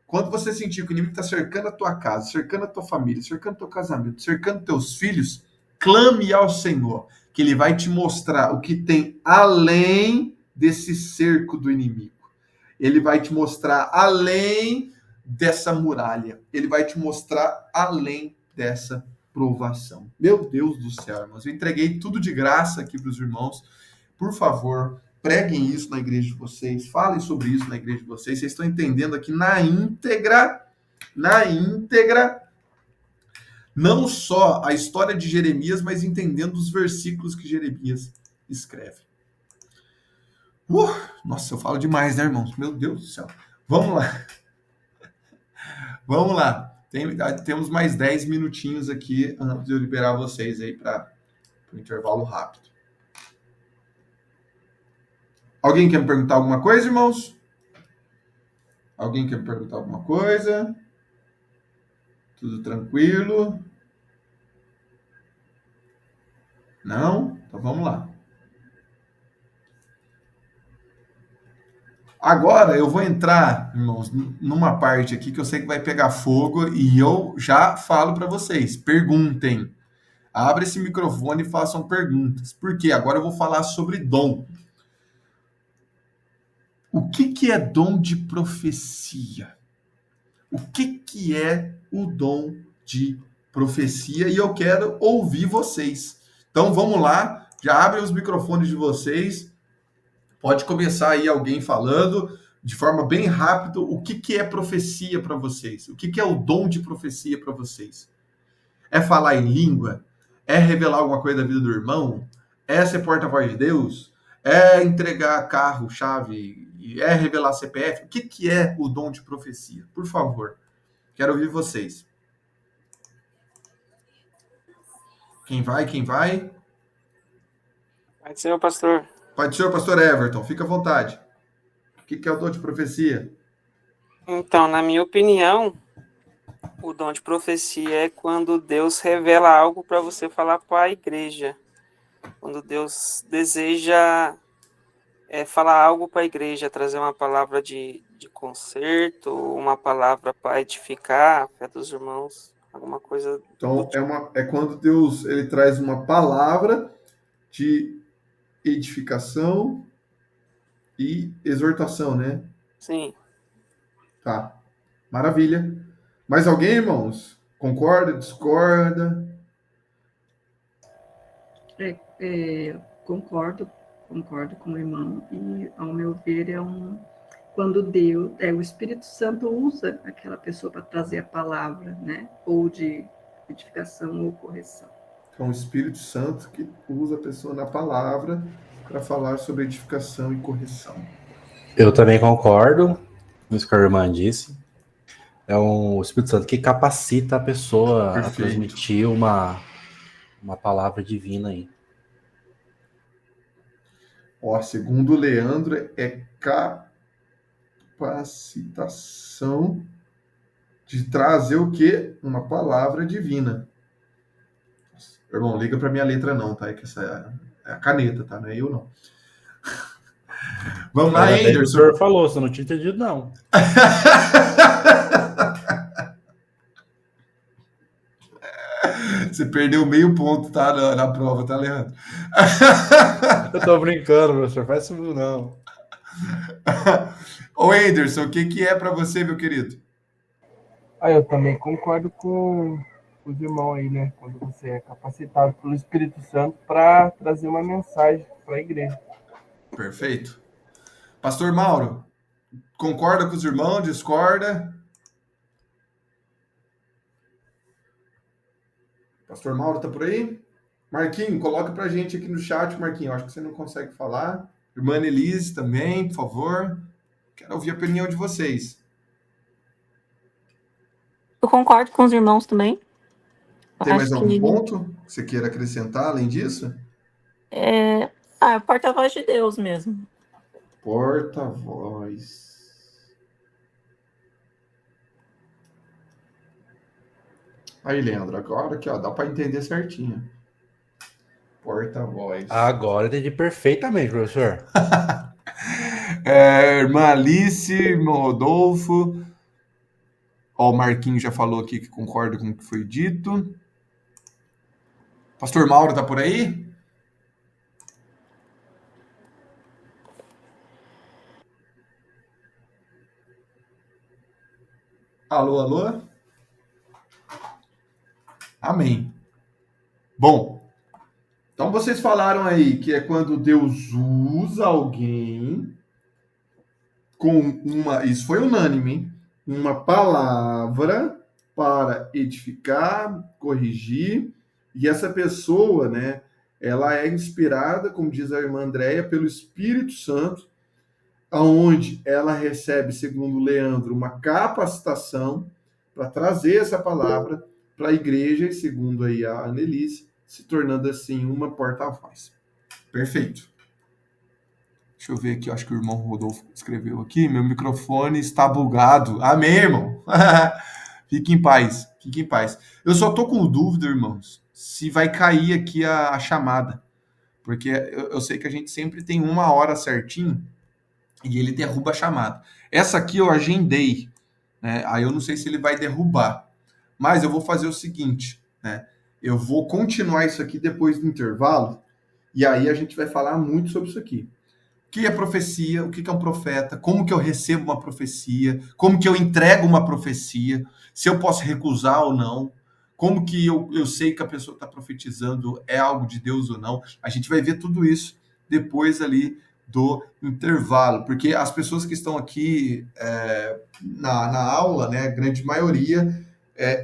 quando você sentir que o inimigo está cercando a tua casa, cercando a tua família, cercando o teu casamento, cercando teus filhos, clame ao Senhor, que Ele vai te mostrar o que tem além desse cerco do inimigo. Ele vai te mostrar além dessa muralha. Ele vai te mostrar além dessa provação. Meu Deus do céu, irmãos. Eu entreguei tudo de graça aqui para os irmãos. Por favor, preguem isso na igreja de vocês. Falem sobre isso na igreja de vocês. Vocês estão entendendo aqui na íntegra, não só a história de Jeremias, mas entendendo os versículos que Jeremias escreve. Nossa, eu falo demais, né, irmãos? Meu Deus do céu. Vamos lá. Vamos lá. Temos mais 10 minutinhos aqui antes de eu liberar vocês aí para o intervalo rápido. Alguém quer me perguntar alguma coisa, irmãos? Alguém quer me perguntar alguma coisa? Tudo tranquilo? Não? Então vamos lá. Agora eu vou entrar, irmãos, numa parte aqui que eu sei que vai pegar fogo e eu já falo para vocês. Perguntem. Abra esse microfone e façam perguntas. Por quê? Agora eu vou falar sobre dom. O que é dom de profecia? O que é o dom de profecia? E eu quero ouvir vocês. Então vamos lá, já abrem os microfones de vocês. Pode começar aí alguém falando de forma bem rápida o que é profecia para vocês. O que é o dom de profecia para vocês? É falar em língua? É revelar alguma coisa da vida do irmão? É ser porta-voz de Deus? É entregar carro, chave aqui? É revelar CPF? O que é o dom de profecia? Por favor, quero ouvir vocês. Quem vai? Quem vai? Pode ser, pastor. Pode ser o pastor Everton, fica à vontade. O que é o dom de profecia? Então, na minha opinião, o dom de profecia é quando Deus revela algo para você falar para a igreja. Quando Deus deseja falar algo para a igreja, trazer uma palavra de conserto, uma palavra para edificar a fé dos irmãos, alguma coisa. Então, é quando Deus ele traz uma palavra de edificação e exortação, né? Sim. Tá. Maravilha. Mais alguém, irmãos? Concorda? Discorda? Concordo com o irmão, e ao meu ver quando Deus, o Espírito Santo usa aquela pessoa para trazer a palavra, né? Ou de edificação ou correção. Então, o Espírito Santo que usa a pessoa na palavra para falar sobre edificação e correção. Eu também concordo com isso que a irmã disse. É o Espírito Santo que capacita a pessoa a transmitir uma palavra divina aí. Ó, segundo o Leandro, é capacitação de trazer o quê? Uma palavra divina. Irmão, liga para minha letra não, tá? É que essa é a caneta, tá? Não é eu, não. Vamos lá, Anderson. O senhor falou, você não tinha entendido, não. Você perdeu meio ponto, tá? Na prova, tá, Leandro? Eu tô brincando, professor. Faz isso não. Ô, Anderson, o que é para você, meu querido? Eu também concordo com os irmãos aí, né? Quando você é capacitado pelo Espírito Santo para trazer uma mensagem para a igreja. Perfeito. Pastor Mauro, concorda com os irmãos? Discorda? Pastor Mauro tá por aí? Marquinho, coloca pra gente aqui no chat, Marquinho. Acho que você não consegue falar. Irmã Elise também, por favor. Quero ouvir a opinião de vocês. Eu concordo com os irmãos também. Tem mais algum ponto que você queira acrescentar além disso? É porta-voz de Deus mesmo. Porta-voz. Aí, Leandro, agora aqui, ó, dá para entender certinho. Porta-voz. Agora entendi perfeitamente, professor. Irmã Alice, irmão Rodolfo. Ó, o Marquinhos já falou aqui que concorda com o que foi dito. Pastor Mauro tá por aí? Alô, alô? Amém. Bom, então vocês falaram aí que é quando Deus usa alguém com isso foi unânime, hein? Uma palavra para edificar, corrigir, e essa pessoa, né, ela é inspirada, como diz a irmã Andréia, pelo Espírito Santo, aonde ela recebe, segundo Leandro, uma capacitação para trazer essa palavra para a igreja, e segundo aí a Annelise, se tornando assim uma porta-voz. Perfeito. Deixa eu ver aqui, eu acho que o irmão Rodolfo escreveu aqui, meu microfone está bugado. Amém, irmão? Fique em paz, fique em paz. Eu só tô com dúvida, irmãos, se vai cair aqui a chamada, porque eu sei que a gente sempre tem 1 hora certinho e ele derruba a chamada. Essa aqui eu agendei, né? Aí eu não sei se ele vai derrubar, mas eu vou fazer o seguinte, né? Eu vou continuar isso aqui depois do intervalo e aí a gente vai falar muito sobre isso aqui. O que é profecia? O que é um profeta? Como que eu recebo uma profecia? Como que eu entrego uma profecia? Se eu posso recusar ou não? Como que eu sei que a pessoa está profetizando é algo de Deus ou não? A gente vai ver tudo isso depois ali do intervalo, porque as pessoas que estão aqui na aula, né, a grande maioria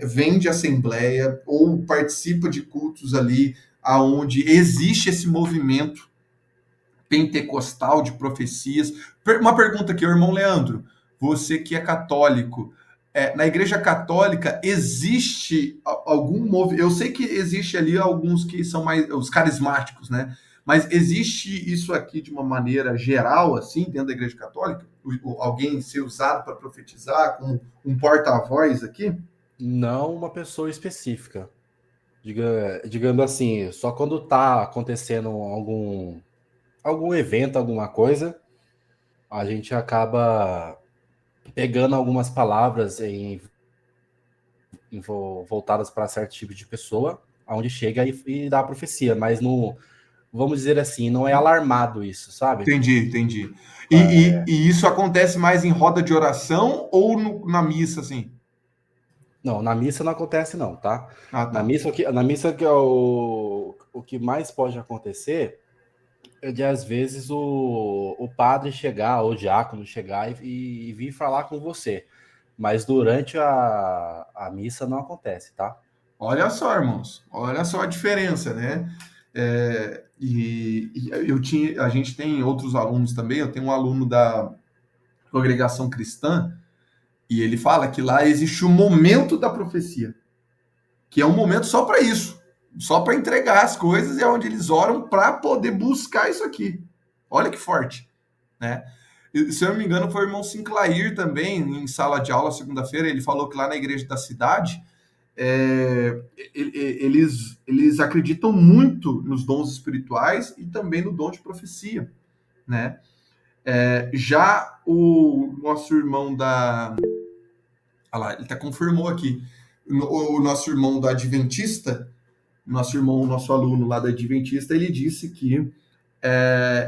vem de assembleia ou participa de cultos ali aonde existe esse movimento pentecostal de profecias. Uma pergunta aqui, irmão Leandro, você que é católico, na Igreja Católica existe algum movimento? Eu sei que existe ali alguns que são mais os carismáticos, né? Mas existe isso aqui de uma maneira geral, assim, dentro da Igreja Católica? Alguém ser usado para profetizar, com um porta-voz aqui? Não uma pessoa específica. Digamos assim, só quando tá acontecendo algum evento, alguma coisa, a gente acaba pegando algumas palavras voltadas para certo tipo de pessoa, aonde chega e dá a profecia, mas não, vamos dizer assim, não é alarmado isso, sabe? Entendi. E isso acontece mais em roda de oração ou na missa, assim? Não, na missa não acontece não, tá? Ah, tá. Na missa que é o que mais pode acontecer é de, às vezes, o padre chegar, ou o diácono chegar e vir falar com você. Mas durante a missa não acontece, tá? Olha só, irmãos, olha só a diferença, né? A gente tem outros alunos também. Eu tenho um aluno da congregação cristã e ele fala que lá existe o momento da profecia, que é um momento só para isso, só para entregar as coisas, e é onde eles oram para poder buscar isso aqui. Olha que forte, né? Se eu não me engano, foi o irmão Sinclair também, em sala de aula, segunda-feira, ele falou que lá na igreja da cidade, eles acreditam muito nos dons espirituais e também no dom de profecia, né? Já o nosso irmão da... Olha lá, ele até confirmou aqui. O nosso irmão da Adventista, nosso aluno lá da Adventista, ele disse que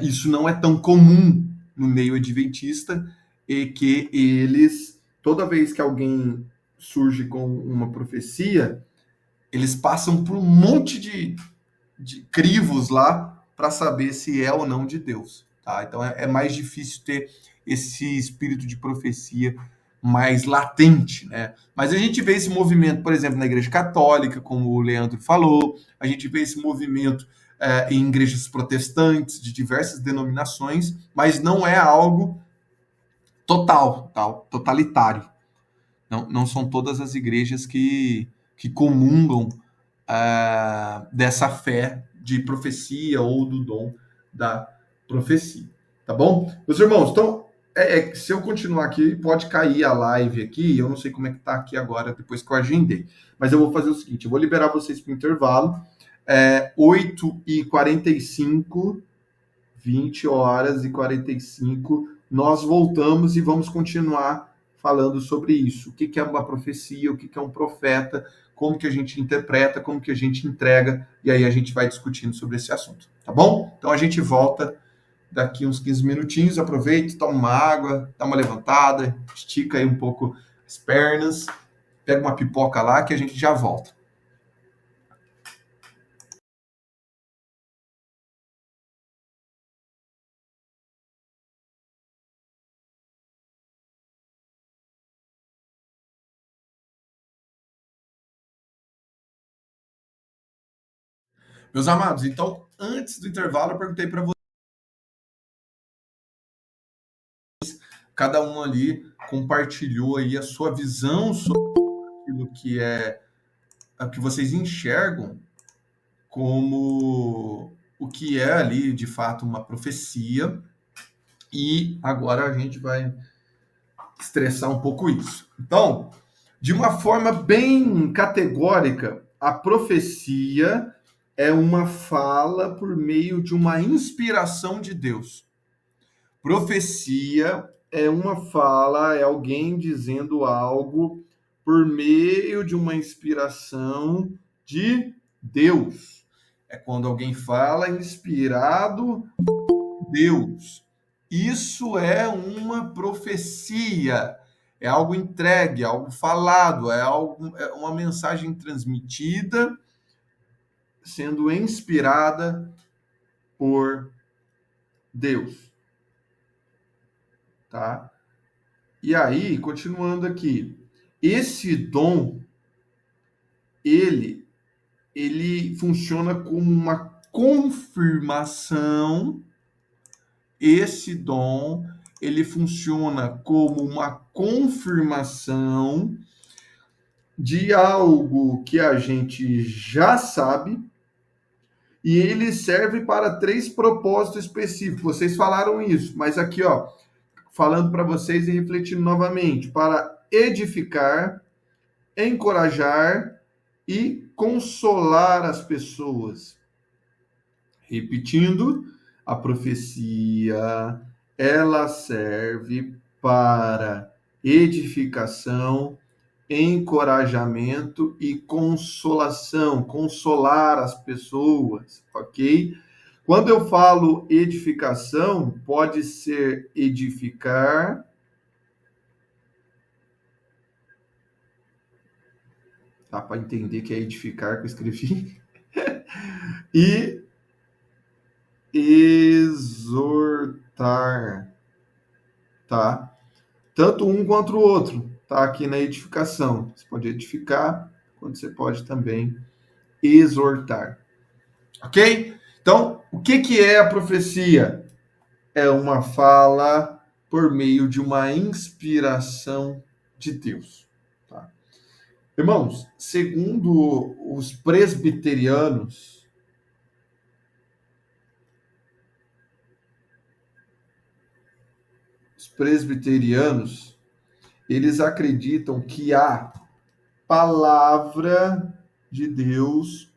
isso não é tão comum no meio adventista e que eles, toda vez que alguém surge com uma profecia, eles passam por um monte de crivos lá para saber se é ou não de Deus. Tá? Então é mais difícil ter esse espírito de profecia mais latente, né? Mas a gente vê esse movimento, por exemplo, na Igreja Católica, como o Leandro falou, a gente vê esse movimento em igrejas protestantes de diversas denominações, mas não é algo totalitário. Não são todas as igrejas que comungam dessa fé de profecia ou do dom da profecia. Tá bom? Meus irmãos, então, se eu continuar aqui, pode cair a live aqui. Eu não sei como é que tá aqui agora, depois que eu agendei. Mas eu vou fazer o seguinte, eu vou liberar vocês para o intervalo. 8h45, 20h45, nós voltamos e vamos continuar falando sobre isso. O que é uma profecia, o que é um profeta, como que a gente interpreta, como que a gente entrega, e aí a gente vai discutindo sobre esse assunto, tá bom? Então a gente volta daqui uns 15 minutinhos, aproveita, toma uma água, dá uma levantada, estica aí um pouco as pernas, pega uma pipoca lá que a gente já volta. Meus amados, então, antes do intervalo, eu perguntei para vocês, cada um ali compartilhou aí a sua visão sobre aquilo que é o que vocês enxergam como o que é ali, de fato, uma profecia. E agora a gente vai estressar um pouco isso. Então, de uma forma bem categórica, a profecia é uma fala por meio de uma inspiração de Deus. Profecia é uma fala, é alguém dizendo algo por meio de uma inspiração de Deus. É quando alguém fala inspirado por Deus. Isso é uma profecia. É algo entregue, algo falado, é uma mensagem transmitida, sendo inspirada por Deus. Tá? E aí, continuando aqui, esse dom, ele funciona como uma confirmação esse dom, ele funciona como uma confirmação de algo que a gente já sabe, e ele serve para 3 propósitos específicos. Vocês falaram isso, mas aqui, ó, falando para vocês e refletindo novamente, para edificar, encorajar e consolar as pessoas. Repetindo, a profecia, ela serve para edificação, encorajamento e consolação, consolar as pessoas, ok? Quando eu falo edificação, pode ser edificar, dá para entender que é edificar que eu escrevi, e exortar, tá? Tanto um quanto o outro, tá? Aqui na edificação. Você pode edificar, quando você pode também exortar. Ok? Então, o que é a profecia? É uma fala por meio de uma inspiração de Deus. Tá? Irmãos, segundo os presbiterianos, eles acreditam que a palavra de Deus,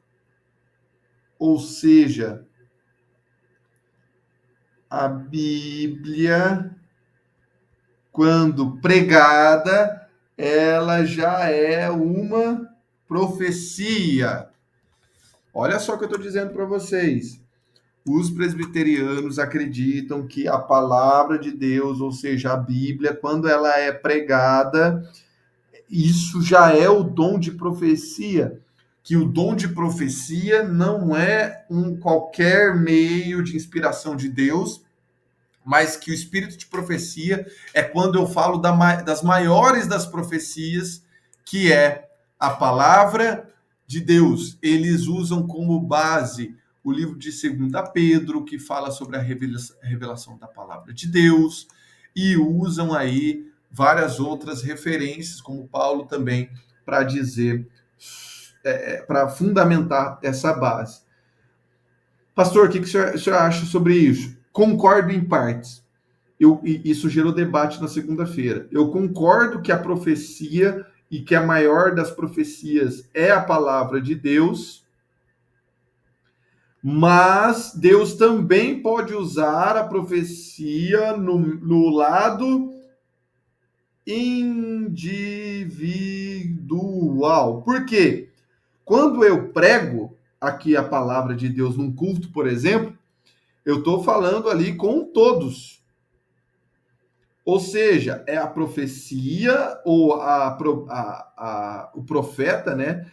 ou seja, a Bíblia, quando pregada, ela já é uma profecia. Olha só o que eu estou dizendo para vocês. Os presbiterianos acreditam que a palavra de Deus, ou seja, a Bíblia, quando ela é pregada, isso já é o dom de profecia. Que o dom de profecia não é qualquer meio de inspiração de Deus, mas que o espírito de profecia é quando eu falo das maiores das profecias, que é a palavra de Deus. Eles usam como base o livro de 2 Pedro, que fala sobre a revelação da palavra de Deus, e usam aí várias outras referências, como Paulo também, para dizer, para fundamentar essa base. Pastor, o que o senhor acha sobre isso? Concordo em partes. Isso gerou debate na segunda-feira. Eu concordo que a profecia, e que a maior das profecias é a palavra de Deus, mas Deus também pode usar a profecia no lado individual. Por quê? Quando eu prego aqui a palavra de Deus num culto, por exemplo, eu estou falando ali com todos. Ou seja, é a profecia ou o profeta, né,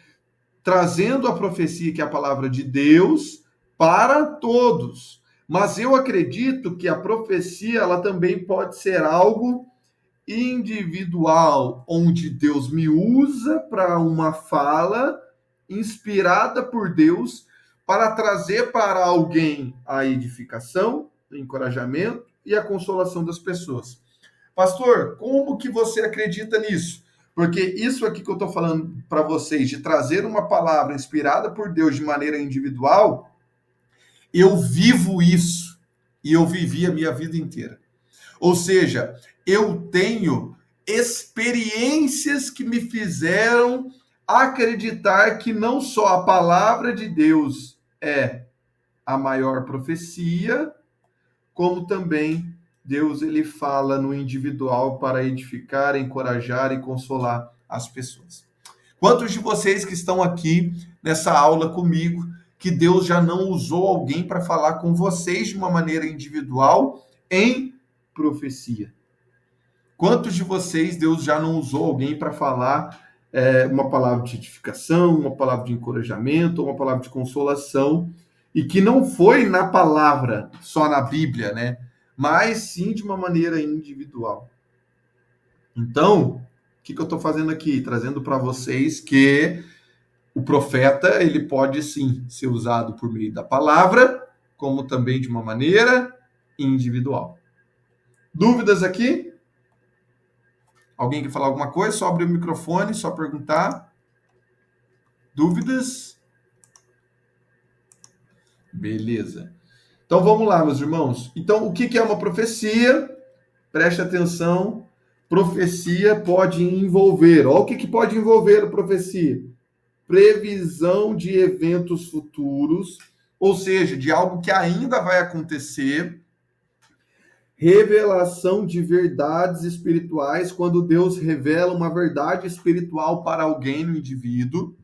trazendo a profecia, que é a palavra de Deus, para todos. Mas eu acredito que a profecia, ela também pode ser algo individual, onde Deus me usa para uma fala inspirada por Deus para trazer para alguém a edificação, o encorajamento e a consolação das pessoas. Pastor, como que você acredita nisso? Porque isso aqui que eu estou falando para vocês, de trazer uma palavra inspirada por Deus de maneira individual, eu vivo isso e eu vivi a minha vida inteira. Ou seja, eu tenho experiências que me fizeram acreditar que não só a palavra de Deus é a maior profecia, como também Deus ele fala no individual para edificar, encorajar e consolar as pessoas. Quantos de vocês que estão aqui nessa aula comigo, que Deus já não usou alguém para falar com vocês de uma maneira individual em profecia? Quantos de vocês Deus já não usou alguém para falar uma palavra de edificação, uma palavra de encorajamento, uma palavra de consolação, e que não foi na palavra, só na Bíblia, né? Mas sim de uma maneira individual. Então, o que eu estou fazendo aqui? Trazendo para vocês que o profeta, ele pode sim ser usado por meio da palavra, como também de uma maneira individual. Dúvidas aqui? Alguém quer falar alguma coisa? Só abrir o microfone, só perguntar. Dúvidas? Beleza. Então vamos lá, meus irmãos. Então, o que é uma profecia? Preste atenção. Profecia pode envolver. Olha o que pode envolver a profecia. Previsão de eventos futuros, ou seja, de algo que ainda vai acontecer. Revelação de verdades espirituais, quando Deus revela uma verdade espiritual para alguém no indivíduo.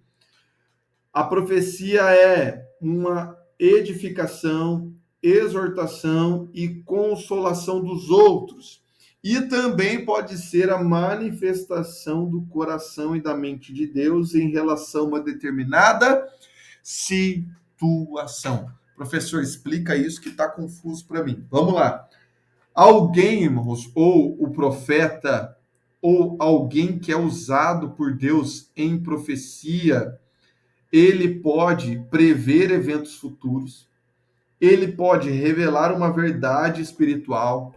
A profecia é uma edificação, exortação e consolação dos outros. E também pode ser a manifestação do coração e da mente de Deus em relação a uma determinada situação. Professor, explica isso que está confuso para mim. Vamos lá. Alguém, irmãos, ou o profeta, ou alguém que é usado por Deus em profecia, ele pode prever eventos futuros, ele pode revelar uma verdade espiritual,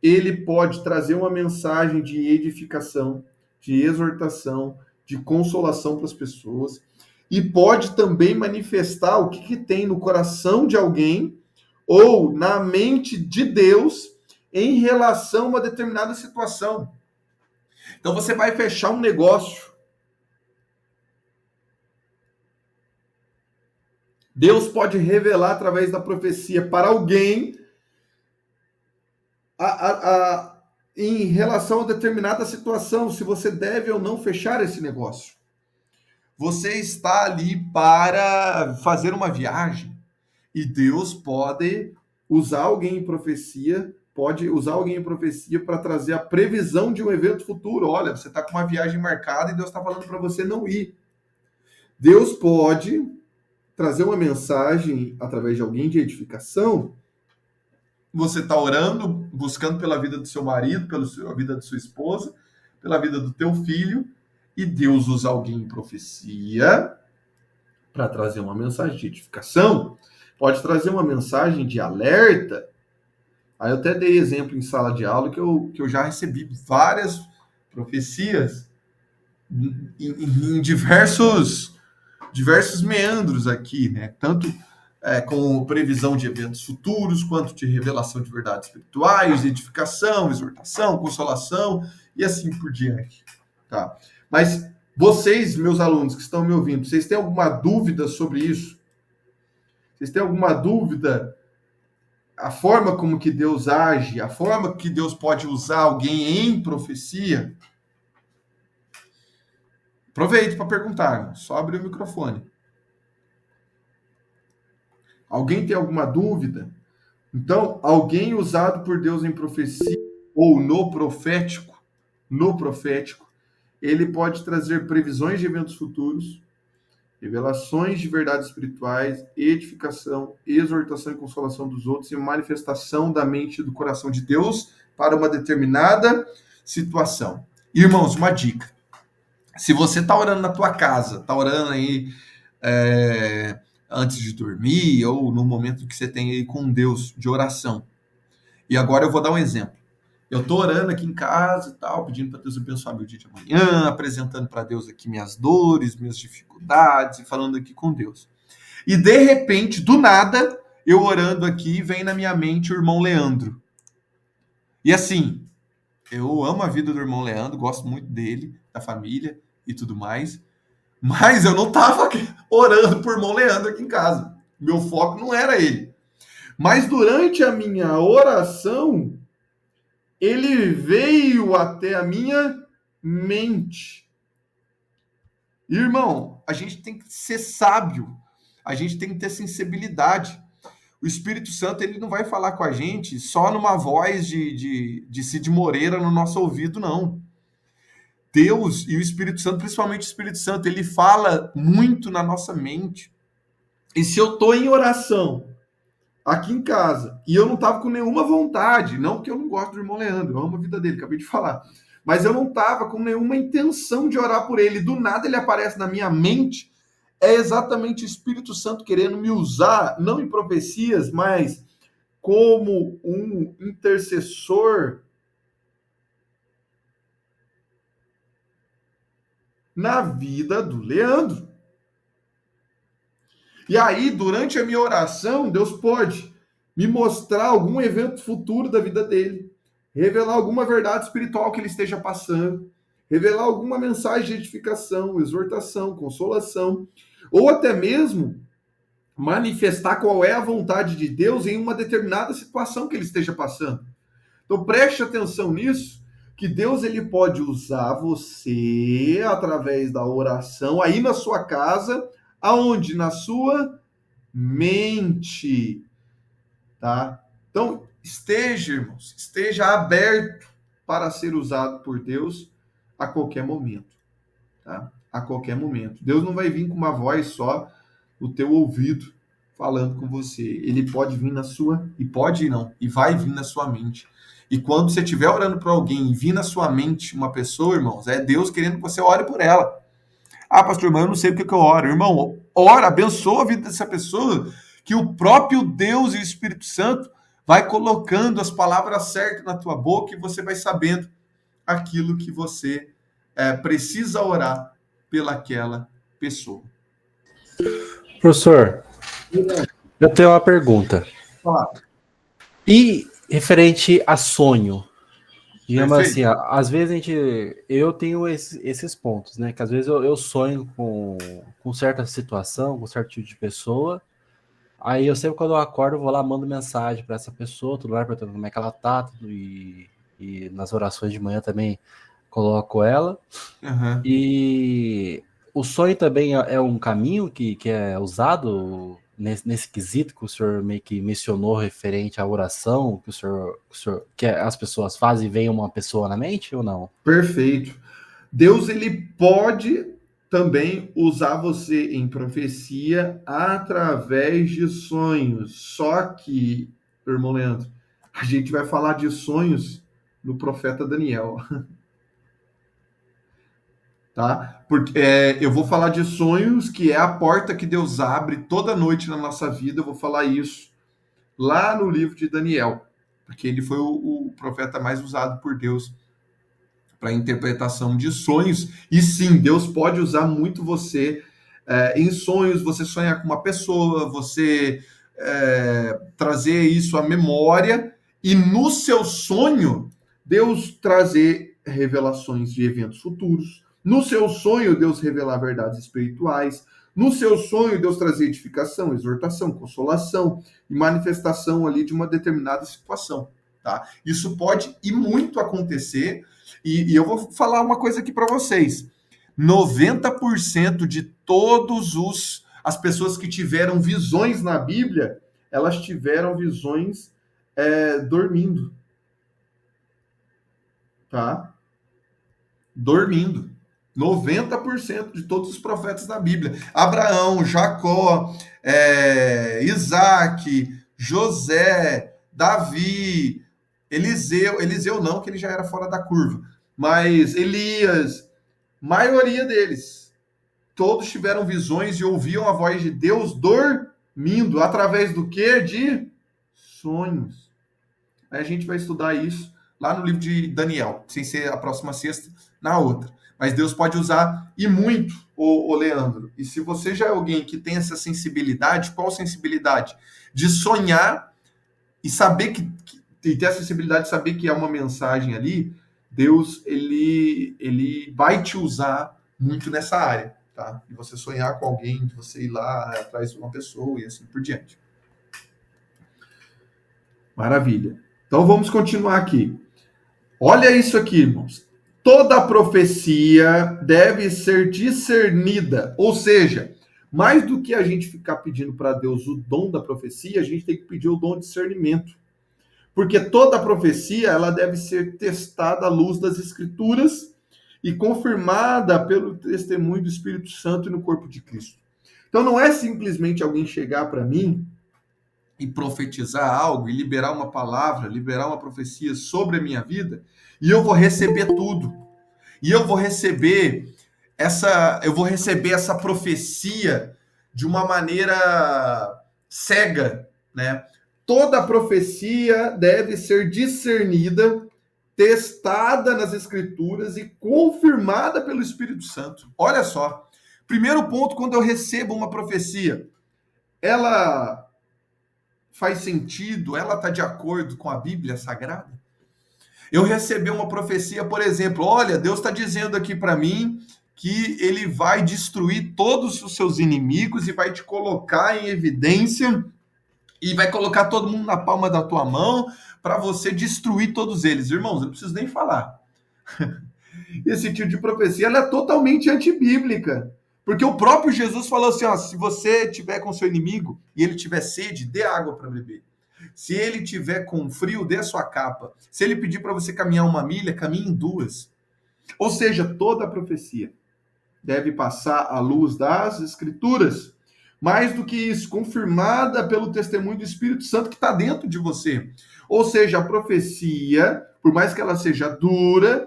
ele pode trazer uma mensagem de edificação, de exortação, de consolação para as pessoas, e pode também manifestar o que tem no coração de alguém ou na mente de Deus em relação a uma determinada situação. Então você vai fechar um negócio. Deus pode revelar através da profecia para alguém em relação a determinada situação, se você deve ou não fechar esse negócio. Você está ali para fazer uma viagem e Deus pode usar alguém em profecia, para trazer a previsão de um evento futuro. Olha, você está com uma viagem marcada e Deus está falando para você não ir. Deus pode trazer uma mensagem através de alguém de edificação. Você está orando, buscando pela vida do seu marido, pela vida da sua esposa, pela vida do teu filho, e Deus usa alguém em profecia para trazer uma mensagem de edificação. Pode trazer uma mensagem de alerta. Aí eu até dei exemplo em sala de aula que eu já recebi várias profecias em diversos meandros aqui, né? Tanto com previsão de eventos futuros, quanto de revelação de verdades espirituais, edificação, exortação, consolação e assim por diante. Tá? Mas vocês, meus alunos que estão me ouvindo, vocês têm alguma dúvida sobre isso? Vocês têm alguma dúvida? A forma como que Deus age, a forma que Deus pode usar alguém em profecia? Aproveite para perguntar, só abre o microfone. Alguém tem alguma dúvida? Então, alguém usado por Deus em profecia ou no profético, ele pode trazer previsões de eventos futuros, revelações de verdades espirituais, edificação, exortação e consolação dos outros e manifestação da mente e do coração de Deus para uma determinada situação. Irmãos, uma dica. Se você está orando na tua casa, está orando aí antes de dormir ou no momento que você tem aí com Deus de oração. E agora eu vou dar um exemplo. Eu estou orando aqui em casa e tal, pedindo para Deus abençoar meu dia de amanhã, apresentando para Deus aqui minhas dores, minhas dificuldades, e falando aqui com Deus. E de repente, do nada, eu orando aqui, vem na minha mente o irmão Leandro. E assim, eu amo a vida do irmão Leandro, gosto muito dele, da família e tudo mais, mas eu não estava orando por irmão Leandro aqui em casa. Meu foco não era ele. Mas durante a minha oração, ele veio até a minha mente. Irmão, a gente tem que ser sábio. A gente tem que ter sensibilidade. O Espírito Santo, ele não vai falar com a gente só numa voz de Cid Moreira no nosso ouvido, não. Deus e o Espírito Santo, principalmente o Espírito Santo, ele fala muito na nossa mente. E se eu estou em oração aqui em casa, e eu não estava com nenhuma vontade, não que eu não gosto do irmão Leandro, eu amo a vida dele, acabei de falar, mas eu não estava com nenhuma intenção de orar por ele, do nada ele aparece na minha mente, é exatamente o Espírito Santo querendo me usar, não em profecias, mas como um intercessor na vida do Leandro. E aí, durante a minha oração, Deus pode me mostrar algum evento futuro da vida dele, revelar alguma verdade espiritual que ele esteja passando, revelar alguma mensagem de edificação, exortação, consolação, ou até mesmo manifestar qual é a vontade de Deus em uma determinada situação que ele esteja passando. Então preste atenção nisso, que Deus ele pode usar você através da oração aí na sua casa, aonde? Na sua mente, tá? Então esteja, irmãos, esteja aberto para ser usado por Deus a qualquer momento, tá? A qualquer momento. Deus não vai vir com uma voz só no teu ouvido falando com você. Ele pode vir na sua, e pode não, e vai vir na sua mente. E quando você estiver orando para alguém e vir na sua mente uma pessoa, irmãos, é Deus querendo que você ore por ela. Ah, pastor, mas eu não sei porque que eu oro. Irmão, ora, abençoa a vida dessa pessoa, que o próprio Deus e o Espírito Santo vai colocando as palavras certas na tua boca e você vai sabendo aquilo que você precisa orar pelaquela pessoa. Professor, eu tenho uma pergunta. Fala. E referente a sonho? Digamos assim, Perfeito. às vezes eu tenho esses pontos, né? Que às vezes eu sonho com certa situação, com certo tipo de pessoa. Aí eu sempre quando eu acordo, eu vou lá, mando mensagem para essa pessoa, tudo lá, perguntando como é que ela tá, tudo, e nas orações de manhã também coloco ela. Uhum. E o sonho também é um caminho que é usado nesse quesito que o senhor meio que mencionou referente à oração, que o senhor que as pessoas fazem e vem uma pessoa na mente ou não? Perfeito. Deus ele pode também usar você em profecia através de sonhos. Só que, irmão Leandro, a gente vai falar de sonhos no profeta Daniel. Tá? Porque eu vou falar de sonhos, que é a porta que Deus abre toda noite na nossa vida. Eu vou falar isso lá no livro de Daniel, porque ele foi o profeta mais usado por Deus para interpretação de sonhos. E sim, Deus pode usar muito você em sonhos, você sonhar com uma pessoa, você trazer isso à memória, e no seu sonho, Deus trazer revelações de eventos futuros. No seu sonho, Deus revelar verdades espirituais. No seu sonho, Deus trazer edificação, exortação, consolação e manifestação ali de uma determinada situação, tá? Isso pode e muito acontecer, e eu vou falar uma coisa aqui para vocês. 90% de todos as pessoas que tiveram visões na Bíblia, elas tiveram visões dormindo, tá? Dormindo. 90% de todos os profetas da Bíblia. Abraão, Jacó, Isaac, José, Davi, Eliseu não, que ele já era fora da curva, mas Elias, maioria deles, todos tiveram visões e ouviam a voz de Deus dormindo, através do quê? De sonhos. Aí a gente vai estudar isso lá no livro de Daniel, sem ser a próxima sexta, na outra. Mas Deus pode usar e muito, ô Leandro. E se você já é alguém que tem essa sensibilidade, qual sensibilidade? De sonhar e saber e ter a sensibilidade de saber que há uma mensagem ali, Deus, ele vai te usar muito nessa área, tá? De você sonhar com alguém, de você ir lá atrás de uma pessoa e assim por diante. Maravilha. Então vamos continuar aqui. Olha isso aqui, irmãos. Toda profecia deve ser discernida, ou seja, mais do que a gente ficar pedindo para Deus o dom da profecia, a gente tem que pedir o dom de discernimento. Porque toda profecia, ela deve ser testada à luz das Escrituras e confirmada pelo testemunho do Espírito Santo e no corpo de Cristo. Então não é simplesmente alguém chegar para mim e profetizar algo, e liberar uma palavra, liberar uma profecia sobre a minha vida, e eu vou receber tudo. E eu vou receber essa profecia de uma maneira cega, né? toda profecia deve ser discernida, testada nas Escrituras e confirmada pelo Espírito Santo. Olha só. Primeiro ponto, quando eu recebo uma profecia, ela faz sentido? Ela está de acordo com a Bíblia Sagrada? Eu recebi uma profecia, por exemplo, olha, Deus está dizendo aqui para mim que ele vai destruir todos os seus inimigos e vai te colocar em evidência e vai colocar todo mundo na palma da tua mão para você destruir todos eles. Irmãos, eu não preciso nem falar. Esse tipo de profecia ela é totalmente antibíblica. Porque o próprio Jesus falou assim, ó, se você tiver com seu inimigo e ele tiver sede, dê água para beber. Se ele tiver com frio, dê a sua capa. Se ele pedir para você caminhar 1 milha, caminhe em 2. Ou seja, toda a profecia deve passar à luz das Escrituras. Mais do que isso, confirmada pelo testemunho do Espírito Santo que está dentro de você. Ou seja, a profecia, por mais que ela seja dura,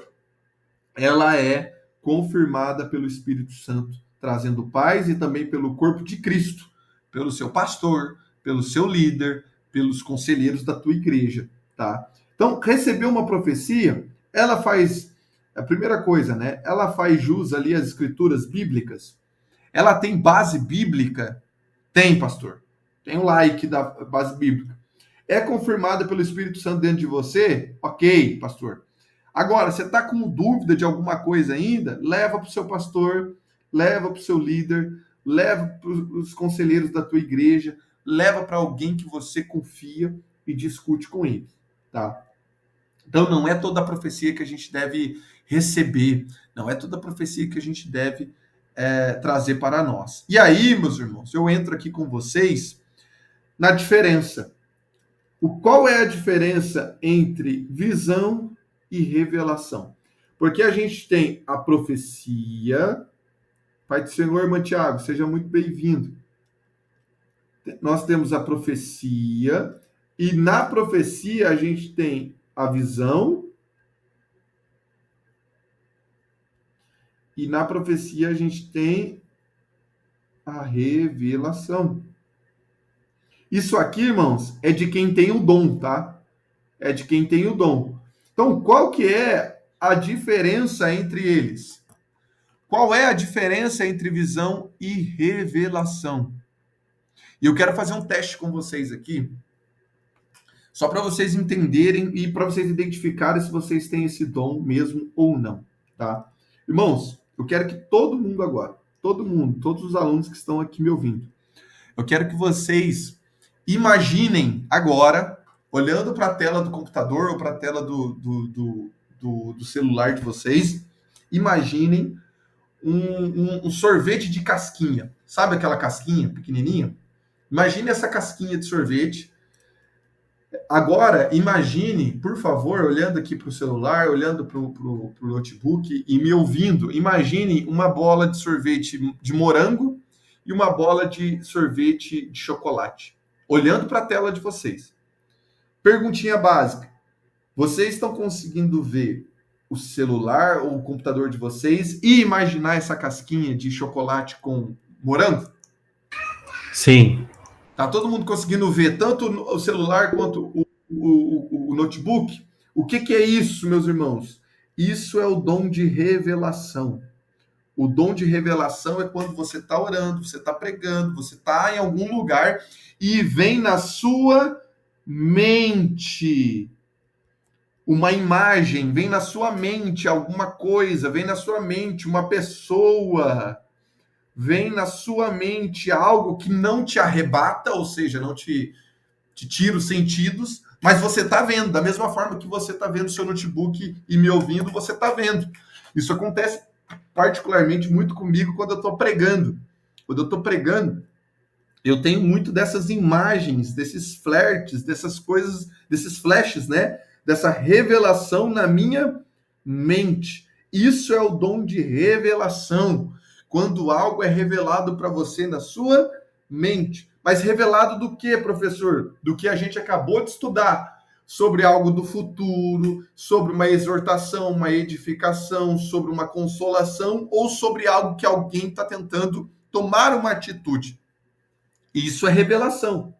ela é confirmada pelo Espírito Santo, trazendo paz e também pelo corpo de Cristo, pelo seu pastor, pelo seu líder, pelos conselheiros da tua igreja, tá? Então, receber uma profecia, ela faz, a primeira coisa, né? Ela faz jus ali às escrituras bíblicas. Ela tem base bíblica? Tem, pastor. Tem um like da base bíblica. É confirmada pelo Espírito Santo dentro de você? Ok, pastor. Agora, você está com dúvida de alguma coisa ainda? Leva para o seu pastor, leva para o seu líder, leva para os conselheiros da tua igreja, leva para alguém que você confia e discute com ele, tá? Então, não é toda a profecia que a gente deve receber, não é toda a profecia que a gente deve trazer para nós. E aí, meus irmãos, eu entro aqui com vocês na diferença. Qual é a diferença entre visão e revelação? Porque a gente tem a profecia. Pai do Senhor, irmã Tiago, seja muito bem-vindo. Nós temos a profecia, e na profecia a gente tem a visão, e na profecia a gente tem a revelação. Isso aqui, irmãos, é de quem tem o dom, tá? É de quem tem o dom. Então, qual que é a diferença entre eles? Qual é a diferença entre visão e revelação? E eu quero fazer um teste com vocês aqui, só para vocês entenderem e para vocês identificarem se vocês têm esse dom mesmo ou não, tá? Irmãos, eu quero que todo mundo agora, todo mundo, todos os alunos que estão aqui me ouvindo, eu quero que vocês imaginem agora, olhando para a tela do computador ou para a tela do celular de vocês, imaginem um sorvete de casquinha. Sabe aquela casquinha pequenininha? Imagine essa casquinha de sorvete. Agora, imagine, por favor, olhando aqui para o celular, olhando para o notebook e me ouvindo, imagine uma bola de sorvete de morango e uma bola de sorvete de chocolate. Olhando para a tela de vocês. Perguntinha básica. Vocês estão conseguindo ver o celular ou o computador de vocês e imaginar essa casquinha de chocolate com morango? Sim. Tá todo mundo conseguindo ver tanto o celular quanto o notebook? O que é isso, meus irmãos? Isso é o dom de revelação. O dom de revelação é quando você está orando, você está pregando, você está em algum lugar e vem na sua mente uma imagem, vem na sua mente alguma coisa, vem na sua mente uma pessoa, vem na sua mente algo que não te arrebata, ou seja, não te tira os sentidos, mas você está vendo, da mesma forma que você está vendo o seu notebook e me ouvindo, você está vendo. Isso acontece particularmente muito comigo quando eu estou pregando. Quando eu estou pregando, eu tenho muito dessas imagens, desses flertes, dessas coisas, desses flashes, né? Dessa revelação na minha mente. Isso é o dom de revelação. Quando algo é revelado para você na sua mente. Mas revelado do que, professor? Do que a gente acabou de estudar. Sobre algo do futuro, sobre uma exortação, uma edificação, sobre uma consolação ou sobre algo que alguém está tentando tomar uma atitude. Isso é revelação.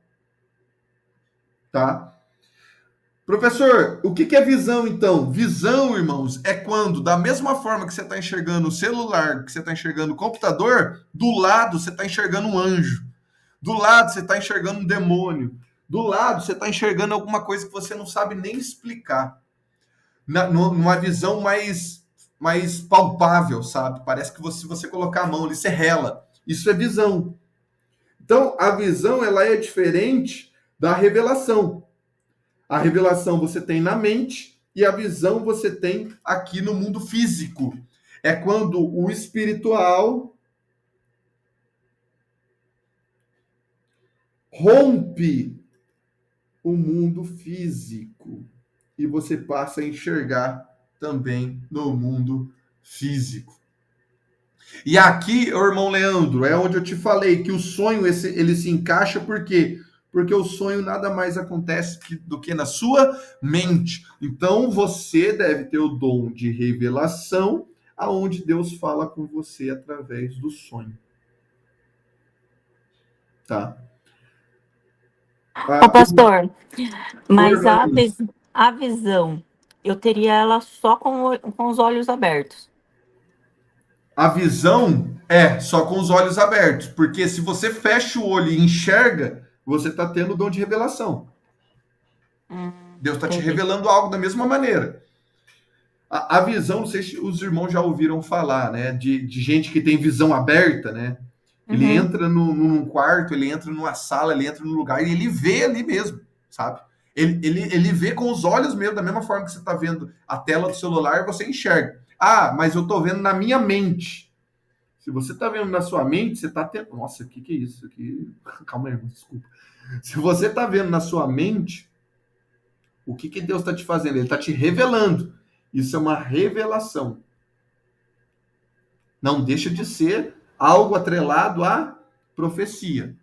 tá? Professor, o que é visão, então? Visão, irmãos, é quando, da mesma forma que você está enxergando o celular, que você está enxergando o computador, do lado você está enxergando um anjo. Do lado você está enxergando um demônio. Do lado você está enxergando alguma coisa que você não sabe nem explicar. Numa visão mais palpável, sabe? Parece que se você colocar a mão ali, você rela. Isso é visão. Então, a visão, ela é diferente da revelação. A revelação você tem na mente e a visão você tem aqui no mundo físico. É quando o espiritual rompe o mundo físico e você passa a enxergar também no mundo físico. E aqui, irmão Leandro, é onde eu te falei que o sonho ele se encaixa por quê? Porque o sonho nada mais acontece do que na sua mente. Então você deve ter o dom de revelação, aonde Deus fala com você através do sonho. Tá? Ô, pastor, mas a visão, eu teria ela só com os olhos abertos. A visão é só com os olhos abertos, porque se você fecha o olho e enxerga, você está tendo o dom de revelação. Deus está te revelando algo da mesma maneira. A visão, não sei se os irmãos já ouviram falar, né? De gente que tem visão aberta, né? Ele entra num quarto, ele entra numa sala, ele entra num lugar e ele vê ali mesmo, sabe? Ele vê com os olhos mesmo, da mesma forma que você está vendo a tela do celular, você enxerga. Ah, mas eu estou vendo na minha mente. Se você está vendo na sua mente, você está tendo... Nossa, o que é isso? Calma aí, desculpa. Se você está vendo na sua mente, o que Deus está te fazendo? Ele está te revelando. Isso é uma revelação. Não deixa de ser algo atrelado à profecia.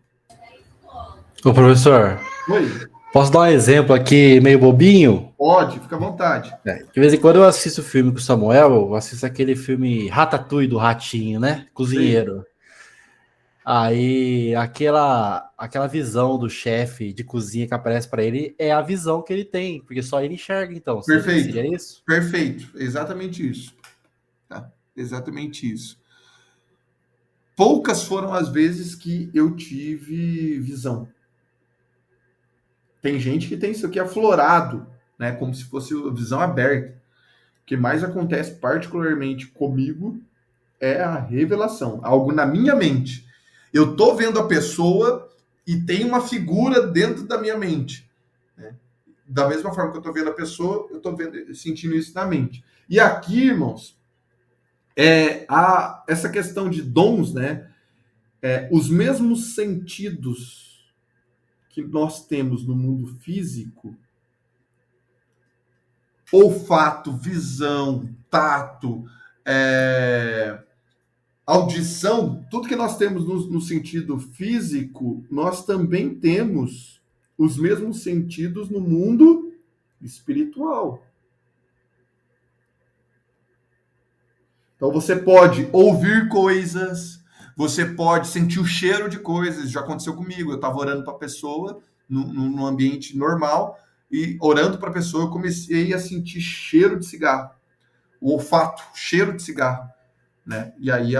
Ô, professor. Oi. Posso dar um exemplo aqui meio bobinho? Pode, fica à vontade. De vez em quando eu assisto filme com o Samuel, eu assisto aquele filme Ratatouille do Ratinho, né? Cozinheiro. Sim. Aí aquela visão do chefe de cozinha que aparece para ele é a visão que ele tem, porque só ele enxerga, então. Perfeito. Seria isso? Perfeito. Exatamente isso. Tá? Exatamente isso. Poucas foram as vezes que eu tive visão. Tem gente que tem isso aqui aflorado, né? Como se fosse visão aberta. O que mais acontece particularmente comigo é a revelação. Algo na minha mente. Eu tô vendo a pessoa e tem uma figura dentro da minha mente. Né? Da mesma forma que eu tô vendo a pessoa, eu tô sentindo isso na mente. E aqui, irmãos, essa questão de dons, né? Os mesmos sentidos que nós temos no mundo físico, olfato, visão, tato, audição, tudo que nós temos no sentido físico, nós também temos os mesmos sentidos no mundo espiritual. Então você pode ouvir coisas, você pode sentir o cheiro de coisas. Já aconteceu comigo, eu estava orando para a pessoa num ambiente normal e orando para a pessoa eu comecei a sentir cheiro de cigarro, o olfato, cheiro de cigarro, né? E aí,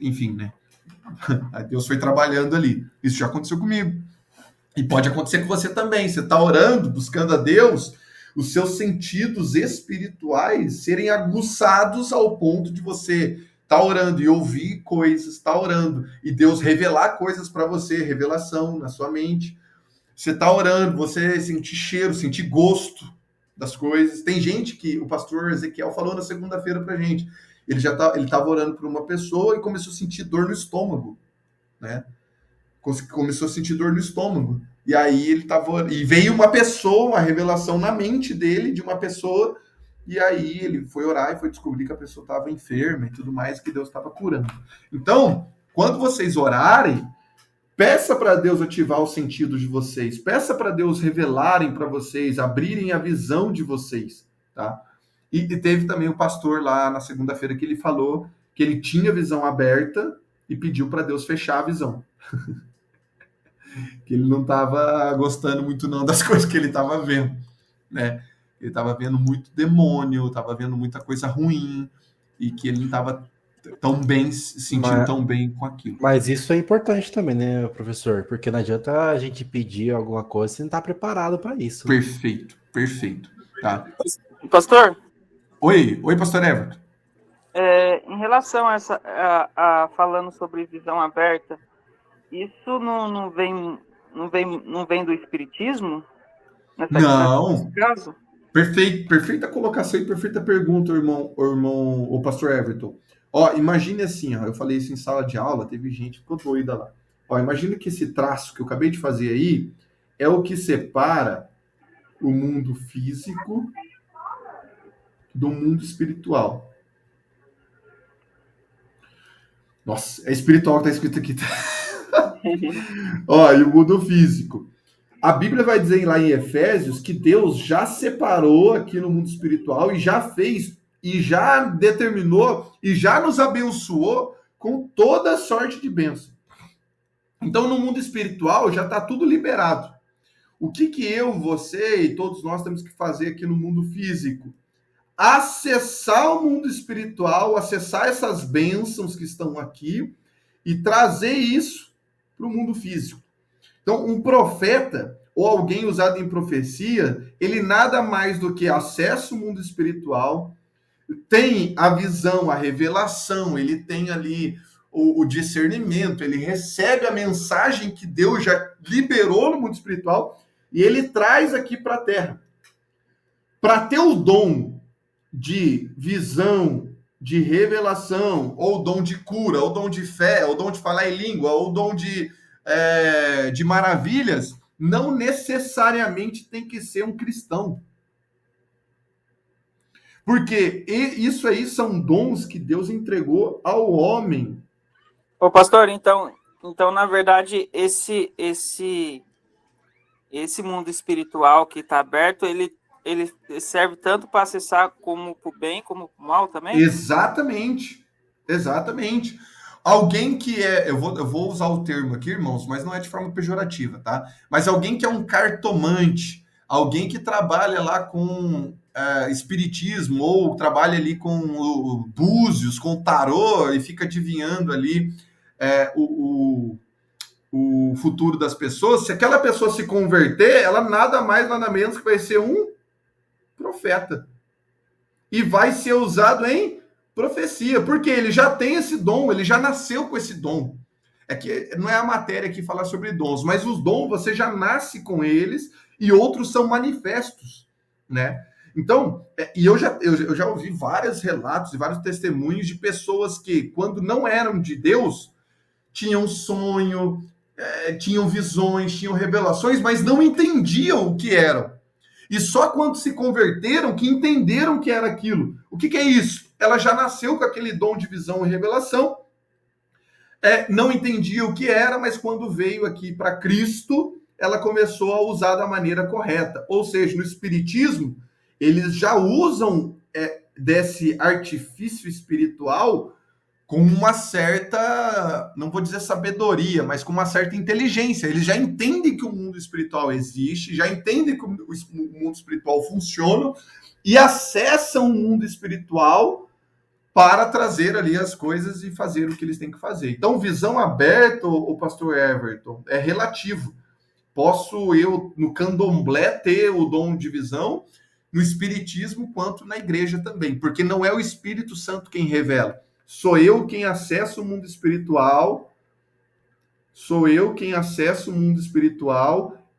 enfim, né? Deus foi trabalhando ali. Isso já aconteceu comigo. E pode acontecer com você também. Você está orando, buscando a Deus, os seus sentidos espirituais serem aguçados ao ponto de você estar orando e ouvir coisas, estar orando e Deus revelar coisas para você, revelação na sua mente. Você está orando, você sentir cheiro, sentir gosto das coisas. Tem gente que o pastor Ezequiel falou na segunda-feira para gente. Ele estava orando por uma pessoa e começou a sentir dor no estômago, né? Começou a sentir dor no estômago. E aí e veio uma pessoa, uma revelação na mente dele de uma pessoa, e aí ele foi orar e foi descobrir que a pessoa estava enferma e tudo mais, que Deus estava curando. Então, quando vocês orarem, peça para Deus ativar os sentidos de vocês, peça para Deus revelarem para vocês, abrirem a visão de vocês, tá? E teve também o pastor lá na segunda-feira que ele falou que ele tinha visão aberta e pediu para Deus fechar a visão. que ele não estava gostando muito não das coisas que ele estava vendo, né? Ele estava vendo muito demônio, estava vendo muita coisa ruim e que ele não estava tão bem, se sentindo tão bem com aquilo. Mas isso é importante também, né, professor? Porque não adianta a gente pedir alguma coisa se não está preparado para isso. Perfeito, perfeito. Tá. Pastor? Oi, pastor Everton. Em relação a falando sobre visão aberta, isso não vem do espiritismo? Não. Nesse caso? Perfeita colocação e perfeita pergunta, o pastor Everton. Ó, imagine assim, ó, eu falei isso em sala de aula, teve gente que ficou doida lá. Ó, imagina que esse traço que eu acabei de fazer aí é o que separa o mundo físico do mundo espiritual. Nossa, é espiritual que tá escrito aqui. Ó, e o mundo físico. A Bíblia vai dizer lá em Efésios que Deus já separou aqui no mundo espiritual e já fez, e já determinou, e já nos abençoou com toda sorte de bênção. Então, no mundo espiritual já está tudo liberado. O que eu, você e todos nós temos que fazer aqui no mundo físico? Acessar o mundo espiritual, acessar essas bênçãos que estão aqui e trazer isso para o mundo físico. Então, um profeta ou alguém usado em profecia, ele nada mais do que acessa o mundo espiritual, tem a visão, a revelação, ele tem ali o discernimento, ele recebe a mensagem que Deus já liberou no mundo espiritual e ele traz aqui para a Terra. Para ter o dom de visão, de revelação, ou dom de cura, ou dom de fé, ou dom de falar em língua, ou dom de maravilhas, não necessariamente tem que ser um cristão. Porque isso aí são dons que Deus entregou ao homem. Ô, pastor, então na verdade, esse mundo espiritual que está aberto, ele serve tanto para acessar como para o bem, como para o mal também? Exatamente. Alguém que eu vou usar o termo aqui, irmãos, mas não é de forma pejorativa, tá? Mas alguém que é um cartomante, alguém que trabalha lá com espiritismo, ou trabalha ali com búzios, com tarô, e fica adivinhando ali o futuro das pessoas, se aquela pessoa se converter, ela nada mais, nada menos que vai ser um profeta. E vai ser usado em profecia, porque ele já tem esse dom, ele já nasceu com esse dom. É que não é a matéria que fala sobre dons, mas os dons você já nasce com eles e outros são manifestos, né? Então, e eu já ouvi vários relatos e vários testemunhos de pessoas que, quando não eram de Deus, tinham sonho, tinham visões, tinham revelações, mas não entendiam o que eram. E só quando se converteram que entenderam que era aquilo. O que é isso? Ela já nasceu com aquele dom de visão e revelação, não entendia o que era, mas quando veio aqui para Cristo, ela começou a usar da maneira correta. Ou seja, no Espiritismo, eles já usam desse artifício espiritual com uma certa, não vou dizer sabedoria, mas com uma certa inteligência. Eles já entendem que o mundo espiritual existe, já entendem que o mundo espiritual funciona e acessam o mundo espiritual para trazer ali as coisas e fazer o que eles têm que fazer. Então, visão aberta, o pastor Everton, é relativo. Posso eu, no candomblé, ter o dom de visão, no espiritismo, quanto na igreja também, porque não é o Espírito Santo quem revela. Sou eu quem acessa o mundo espiritual,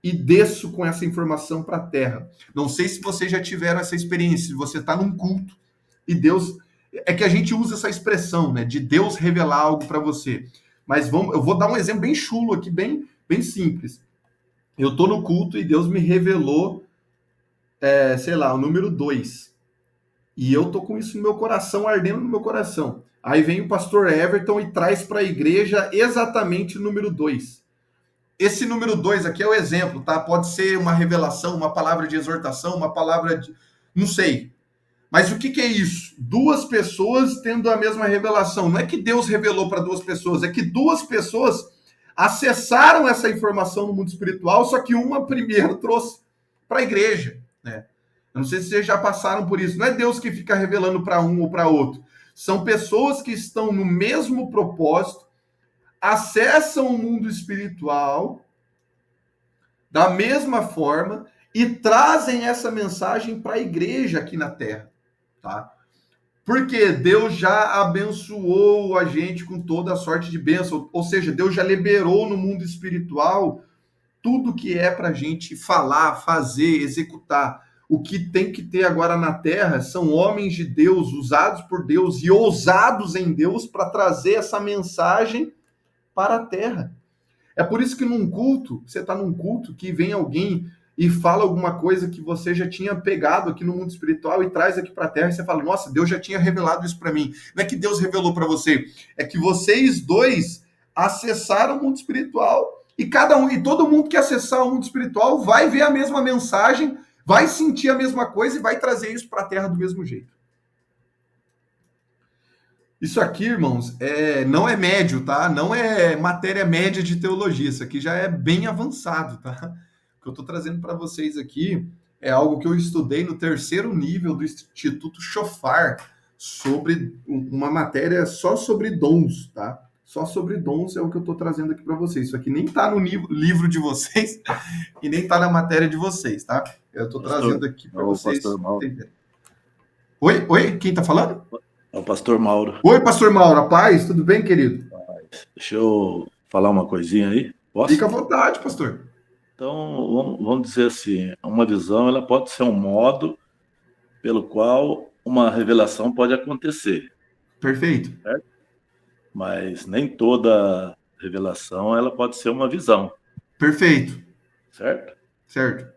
e desço com essa informação para a Terra. Não sei se vocês já tiveram essa experiência, se você está num culto e Deus... É que a gente usa essa expressão, né, de Deus revelar algo para você. Mas eu vou dar um exemplo bem chulo aqui, bem simples. Eu estou no culto e Deus me revelou, o número 2. E eu tô com isso no meu coração, ardendo no meu coração. Aí vem o pastor Everton e traz para a igreja exatamente o número 2. Esse número 2 aqui é o exemplo, tá? Pode ser uma revelação, uma palavra de exortação, uma palavra de... não sei. Mas o que é isso? 2 pessoas tendo a mesma revelação. Não é que Deus revelou para 2 pessoas, é que 2 pessoas acessaram essa informação no mundo espiritual, só que uma primeiro trouxe para a igreja, né? Eu não sei se vocês já passaram por isso. Não é Deus que fica revelando para um ou para outro. São pessoas que estão no mesmo propósito, acessam o mundo espiritual da mesma forma e trazem essa mensagem para a igreja aqui na Terra, tá? Porque Deus já abençoou a gente com toda a sorte de bênção, ou seja, Deus já liberou no mundo espiritual tudo que é para a gente falar, fazer, executar. O que tem que ter agora na Terra são homens de Deus, usados por Deus e ousados em Deus para trazer essa mensagem para a Terra. É por isso que num culto, você está num culto que vem alguém e fala alguma coisa que você já tinha pegado aqui no mundo espiritual e traz aqui para a Terra e você fala, nossa, Deus já tinha revelado isso para mim. Não é que Deus revelou para você, é que vocês dois acessaram o mundo espiritual e cada um, e todo mundo que acessar o mundo espiritual vai ver a mesma mensagem, vai sentir a mesma coisa e vai trazer isso para a Terra do mesmo jeito. Isso aqui, irmãos, não é médio, tá? Não é matéria média de teologia. Isso aqui já é bem avançado, tá? O que eu estou trazendo para vocês aqui é algo que eu estudei no 3º nível do Instituto Shofar, sobre uma matéria só sobre dons, tá? Só sobre dons é o que eu estou trazendo aqui para vocês. Isso aqui nem está no livro de vocês e nem está na matéria de vocês, tá? Eu estou trazendo aqui para vocês. Oi? Quem está falando? É o pastor Mauro. Oi, pastor Mauro. Paz, tudo bem, querido? Deixa eu falar uma coisinha aí. Posso? Fica à vontade, pastor. Então, vamos dizer assim, uma visão ela pode ser um modo pelo qual uma revelação pode acontecer. Perfeito. Certo? Mas nem toda revelação ela pode ser uma visão. Perfeito. Certo? Certo.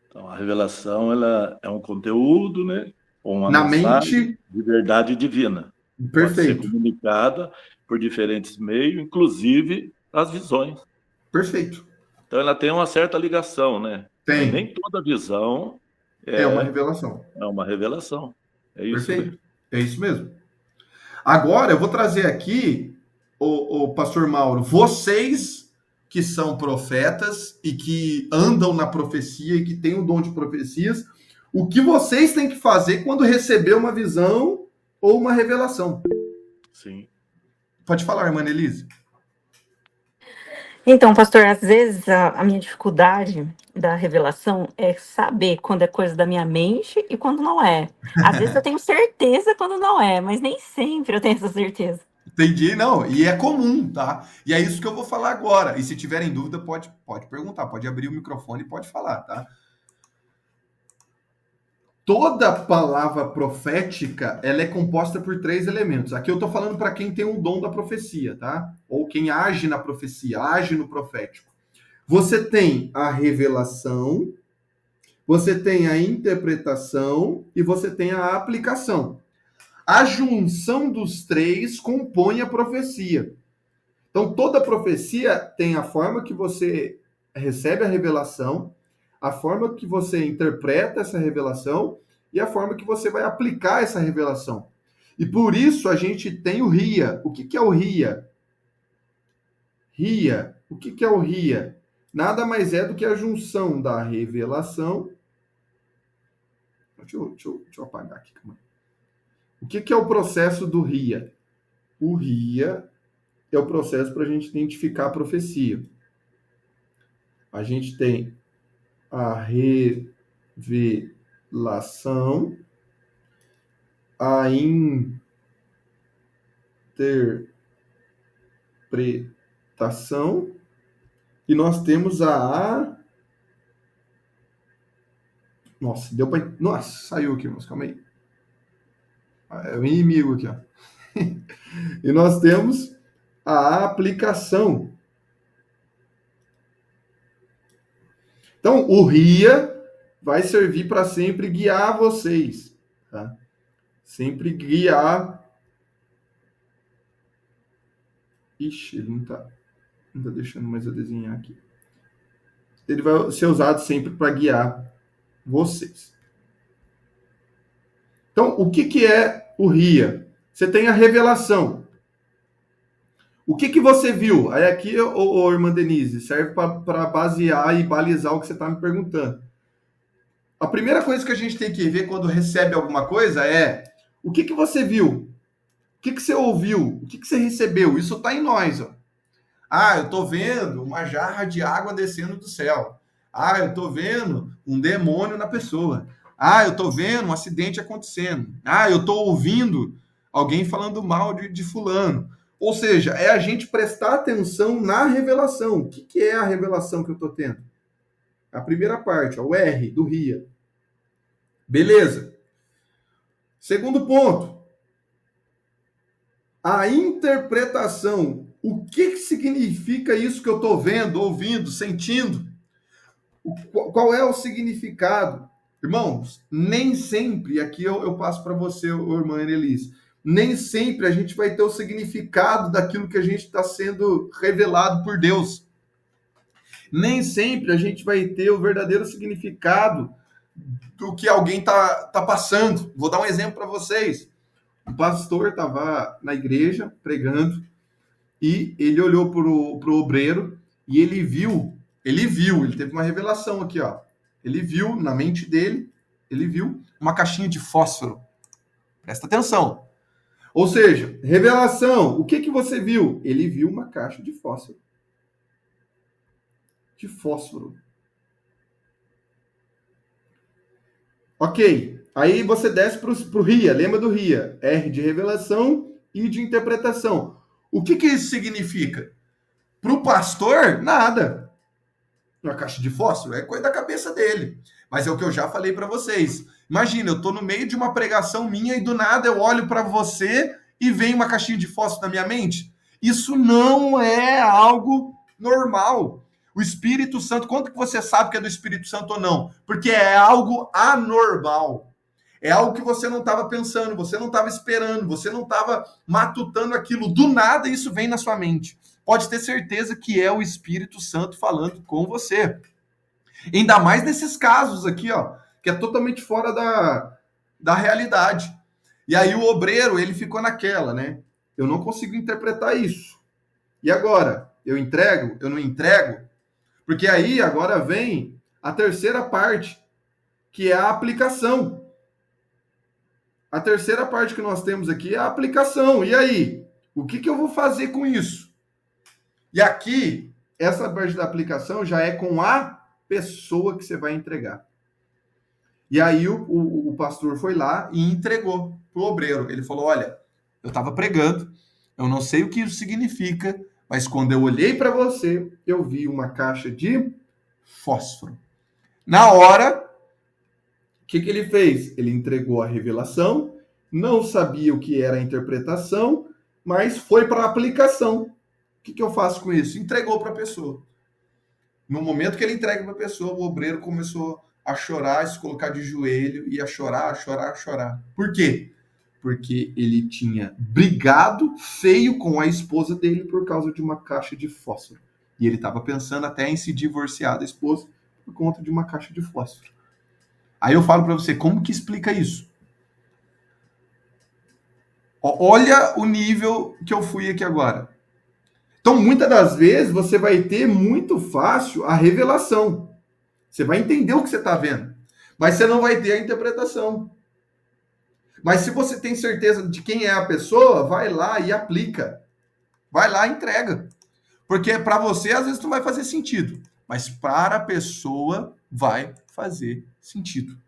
Então, a revelação ela é um conteúdo, né? Ou uma na mensagem mente de verdade divina. Perfeito. Pode ser comunicada por diferentes meios, inclusive as visões. Perfeito. Então ela tem uma certa ligação, né? Tem. Mas nem toda visão É uma revelação. É uma revelação. É isso. Perfeito. Mesmo. É isso mesmo. Agora eu vou trazer aqui, o pastor Mauro, vocês que são profetas e que andam na profecia e que têm o dom de profecias, o que vocês têm que fazer quando receber uma visão ou uma revelação. Sim. Pode falar, irmã Elise. Então, pastor, às vezes a minha dificuldade da revelação é saber quando é coisa da minha mente e quando não é. Às vezes eu tenho certeza quando não é, mas nem sempre eu tenho essa certeza. Entendi, não. E é comum, tá? E é isso que eu vou falar agora. E se tiverem dúvida, pode perguntar, pode abrir o microfone e pode falar, tá? Toda palavra profética, ela é composta por 3 elementos. Aqui eu tô falando para quem tem o dom da profecia, tá? Ou quem age na profecia, age no profético. Você tem a revelação, você tem a interpretação e você tem a aplicação. A junção dos 3 compõe a profecia. Então, toda profecia tem a forma que você recebe a revelação, a forma que você interpreta essa revelação e a forma que você vai aplicar essa revelação. E por isso a gente tem o RIA. O que é o RIA? RIA. O que é o RIA? Nada mais é do que a junção da revelação. Deixa eu apagar aqui. O que é o processo do RIA? O RIA é o processo para a gente identificar a profecia. A gente tem a revelação, a interpretação e nós temos a... Nossa, deu para... Nossa, saiu aqui, mas calma aí. É o inimigo aqui, ó. E nós temos a aplicação. Então, o RIA vai servir para sempre guiar vocês, tá? Sempre guiar. Ixi, ele não tá deixando mais eu desenhar aqui. Ele vai ser usado sempre para guiar vocês. Então, o que é o RIA? Você tem a revelação. O que você viu? Aí aqui, irmã Denise, serve para basear e balizar o que você está me perguntando. A primeira coisa que a gente tem que ver quando recebe alguma coisa é o que você viu? O que você ouviu? O que você recebeu? Isso está em nós. Ó. Ah, eu estou vendo uma jarra de água descendo do céu. Ah, eu estou vendo um demônio na pessoa. Ah, eu estou vendo um acidente acontecendo. Ah, eu estou ouvindo alguém falando mal de fulano. Ou seja, é a gente prestar atenção na revelação. O que é a revelação que eu estou tendo? A primeira parte, ó, o R do RIA. Beleza. Segundo ponto. A interpretação. O que significa isso que eu estou vendo, ouvindo, sentindo? Qual é o significado? Irmãos, nem sempre, aqui eu passo para você, irmã Annelise, nem sempre a gente vai ter o significado daquilo que a gente está sendo revelado por Deus. Nem sempre a gente vai ter o verdadeiro significado do que alguém está passando. Vou dar um exemplo para vocês. O pastor estava na igreja pregando e ele olhou para o obreiro e ele teve uma revelação aqui, ó. Ele viu, na mente dele, ele viu uma caixinha de fósforo. Presta atenção. Ou seja, revelação, o que você viu? Ele viu uma caixa de fósforo. De fósforo. Ok. Aí você desce para o RIA. Lembra do RIA? R de revelação e de interpretação. O que isso significa? Para o pastor, nada. Uma caixa de fósforo é coisa da cabeça dele. Mas é o que eu já falei para vocês. Imagina, eu estou no meio de uma pregação minha e do nada eu olho para você e vem uma caixinha de fósforo na minha mente. Isso não é algo normal. O Espírito Santo, quanto que você sabe que é do Espírito Santo ou não? Porque é algo anormal. É algo que você não estava pensando, você não estava esperando, você não estava matutando aquilo. Do nada isso vem na sua mente. Pode ter certeza que é o Espírito Santo falando com você. Ainda mais nesses casos aqui, ó, que é totalmente fora da realidade. E aí o obreiro, ele ficou naquela, né? Eu não consigo interpretar isso. E agora? Eu entrego? Eu não entrego? Porque aí agora vem a terceira parte, que é a aplicação. A terceira parte que nós temos aqui é a aplicação. E aí? O que eu vou fazer com isso? E aqui, essa parte da aplicação já é com a pessoa que você vai entregar. E aí o pastor foi lá e entregou para o obreiro. Ele falou, olha, eu estava pregando, eu não sei o que isso significa, mas quando eu olhei para você, eu vi uma caixa de fósforo. Na hora, o que ele fez? Ele entregou a revelação, não sabia o que era a interpretação, mas foi para a aplicação. O que eu faço com isso? Entregou para a pessoa. No momento que ele entrega para a pessoa, o obreiro começou a chorar, a se colocar de joelho e a chorar, a chorar, a chorar. Por quê? Porque ele tinha brigado feio com a esposa dele por causa de uma caixa de fósforo. E ele estava pensando até em se divorciar da esposa por conta de uma caixa de fósforo. Aí eu falo para você, como que explica isso? Olha o nível que eu fui aqui agora. Então, muitas das vezes, você vai ter muito fácil a revelação. Você vai entender o que você está vendo. Mas você não vai ter a interpretação. Mas se você tem certeza de quem é a pessoa, vai lá e aplica. Vai lá e entrega. Porque para você, às vezes, não vai fazer sentido. Mas para a pessoa, vai fazer sentido.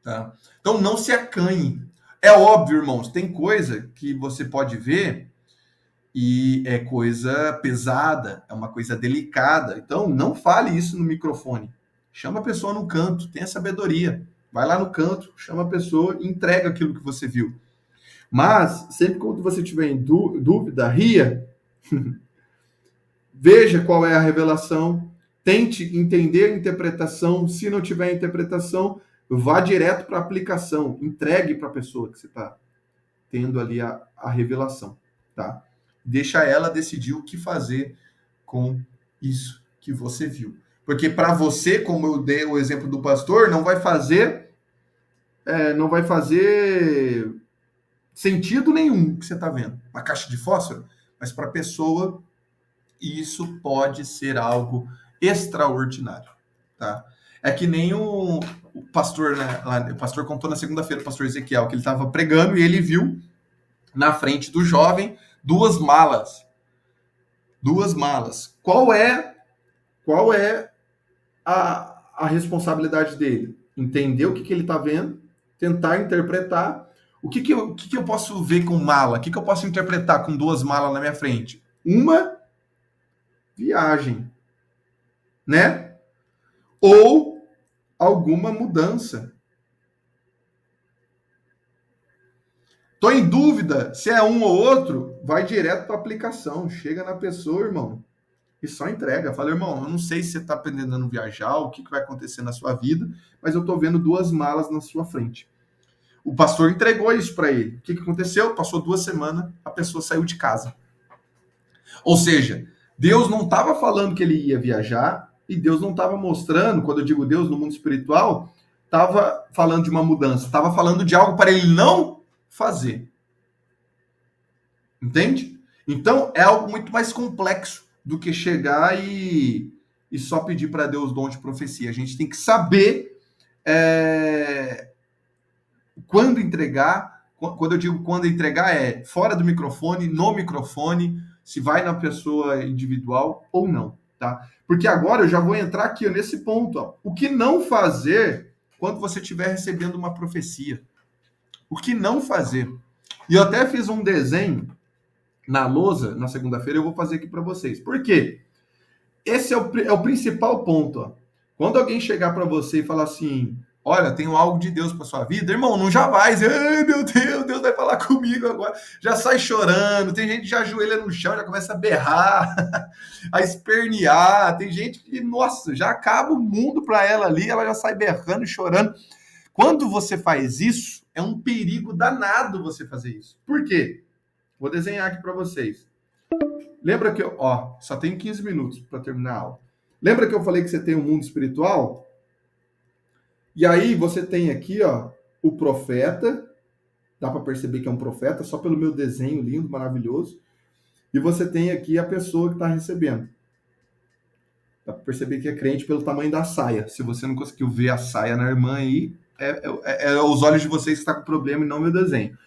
Tá? Então, não se acanhe. É óbvio, irmãos, tem coisa que você pode ver e é coisa pesada, é uma coisa delicada. Então, não fale isso no microfone. Chama a pessoa no canto, tenha sabedoria. Vai lá no canto, chama a pessoa e entrega aquilo que você viu. Mas, sempre quando você tiver em dúvida, ria. Veja qual é a revelação. Tente entender a interpretação. Se não tiver interpretação, vá direto para a aplicação. Entregue para a pessoa que você está tendo ali a revelação. Tá? Deixa ela decidir o que fazer com isso que você viu. Porque para você, como eu dei o exemplo do pastor, não vai fazer sentido nenhum que você está vendo. Uma caixa de fósforo, mas para a pessoa isso pode ser algo extraordinário, tá? É que nem o pastor, né? O pastor contou na segunda-feira, o pastor Ezequiel, que ele estava pregando e ele viu na frente do jovem duas malas. Duas malas. Qual é a responsabilidade dele? Entender o que ele está vendo, tentar interpretar. O que eu posso ver com mala? O que eu posso interpretar com duas malas na minha frente? Uma viagem, né? Ou alguma mudança. Tô em dúvida se é um ou outro, vai direto para a aplicação. Chega na pessoa, irmão, e só entrega. Fala, irmão, eu não sei se você está aprendendo a viajar, o que vai acontecer na sua vida, mas eu tô vendo duas malas na sua frente. O pastor entregou isso para ele. O que aconteceu? Passou 2 semanas, a pessoa saiu de casa. Ou seja, Deus não estava falando que ele ia viajar, e Deus não estava mostrando, quando eu digo Deus no mundo espiritual, estava falando de uma mudança, estava falando de algo para ele não fazer. Entende? Então, é algo muito mais complexo do que chegar e só pedir para Deus dom de profecia. A gente tem que saber quando entregar. Quando eu digo quando entregar, é fora do microfone, no microfone, se vai na pessoa individual ou não, tá? Porque agora eu já vou entrar aqui nesse ponto. Ó. O que não fazer quando você estiver recebendo uma profecia? O que não fazer? E eu até fiz um desenho na lousa, na segunda-feira, eu vou fazer aqui para vocês. Por quê? Esse é o principal ponto. Ó. Quando alguém chegar para você e falar assim, olha, tenho algo de Deus para sua vida, irmão, não já vai. Ai, meu Deus vai falar comigo agora. Já sai chorando, tem gente que já ajoelha no chão, já começa a berrar, a espernear. Tem gente que, nossa, já acaba o mundo para ela ali, ela já sai berrando e chorando. Quando você faz isso, é um perigo danado você fazer isso. Por quê? Vou desenhar aqui para vocês. Lembra que só tenho 15 minutos para terminar a aula. Lembra que eu falei que você tem um mundo espiritual? E aí você tem aqui, o profeta. Dá para perceber que é um profeta só pelo meu desenho lindo, maravilhoso. E você tem aqui a pessoa que está recebendo. Dá para perceber que é crente pelo tamanho da saia. Se você não conseguiu ver a saia na irmã aí, é os olhos de vocês que estão com problema e não meu desenho.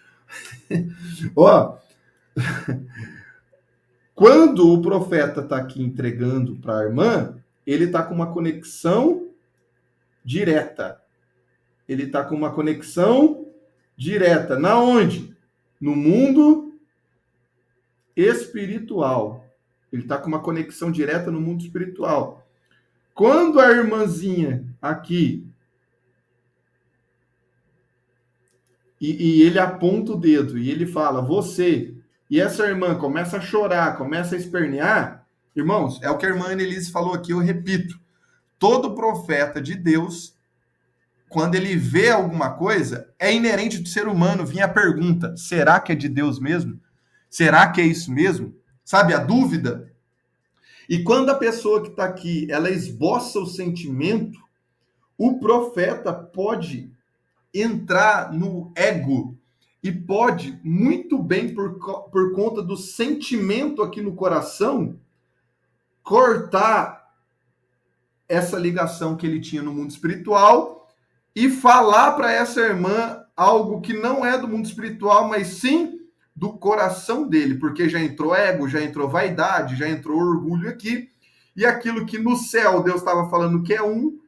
Quando o profeta está aqui entregando para a irmã, ele está com uma conexão direta. Ele está com uma conexão direta. Na onde? No mundo espiritual. Ele está com uma conexão direta no mundo espiritual. Quando a irmãzinha aqui e ele aponta o dedo e ele fala, você, e essa irmã começa a chorar, começa a espernear, irmãos, é o que a irmã Annelise falou aqui, eu repito, todo profeta de Deus, quando ele vê alguma coisa, é inerente do ser humano vir a pergunta, será que é de Deus mesmo? Será que é isso mesmo? Sabe, a dúvida? E quando a pessoa que está aqui, ela esboça o sentimento, o profeta pode entrar no ego e pode, muito bem, por conta do sentimento aqui no coração, cortar essa ligação que ele tinha no mundo espiritual e falar para essa irmã algo que não é do mundo espiritual, mas sim do coração dele, porque já entrou ego, já entrou vaidade, já entrou orgulho aqui, e aquilo que no céu Deus estava falando que é um,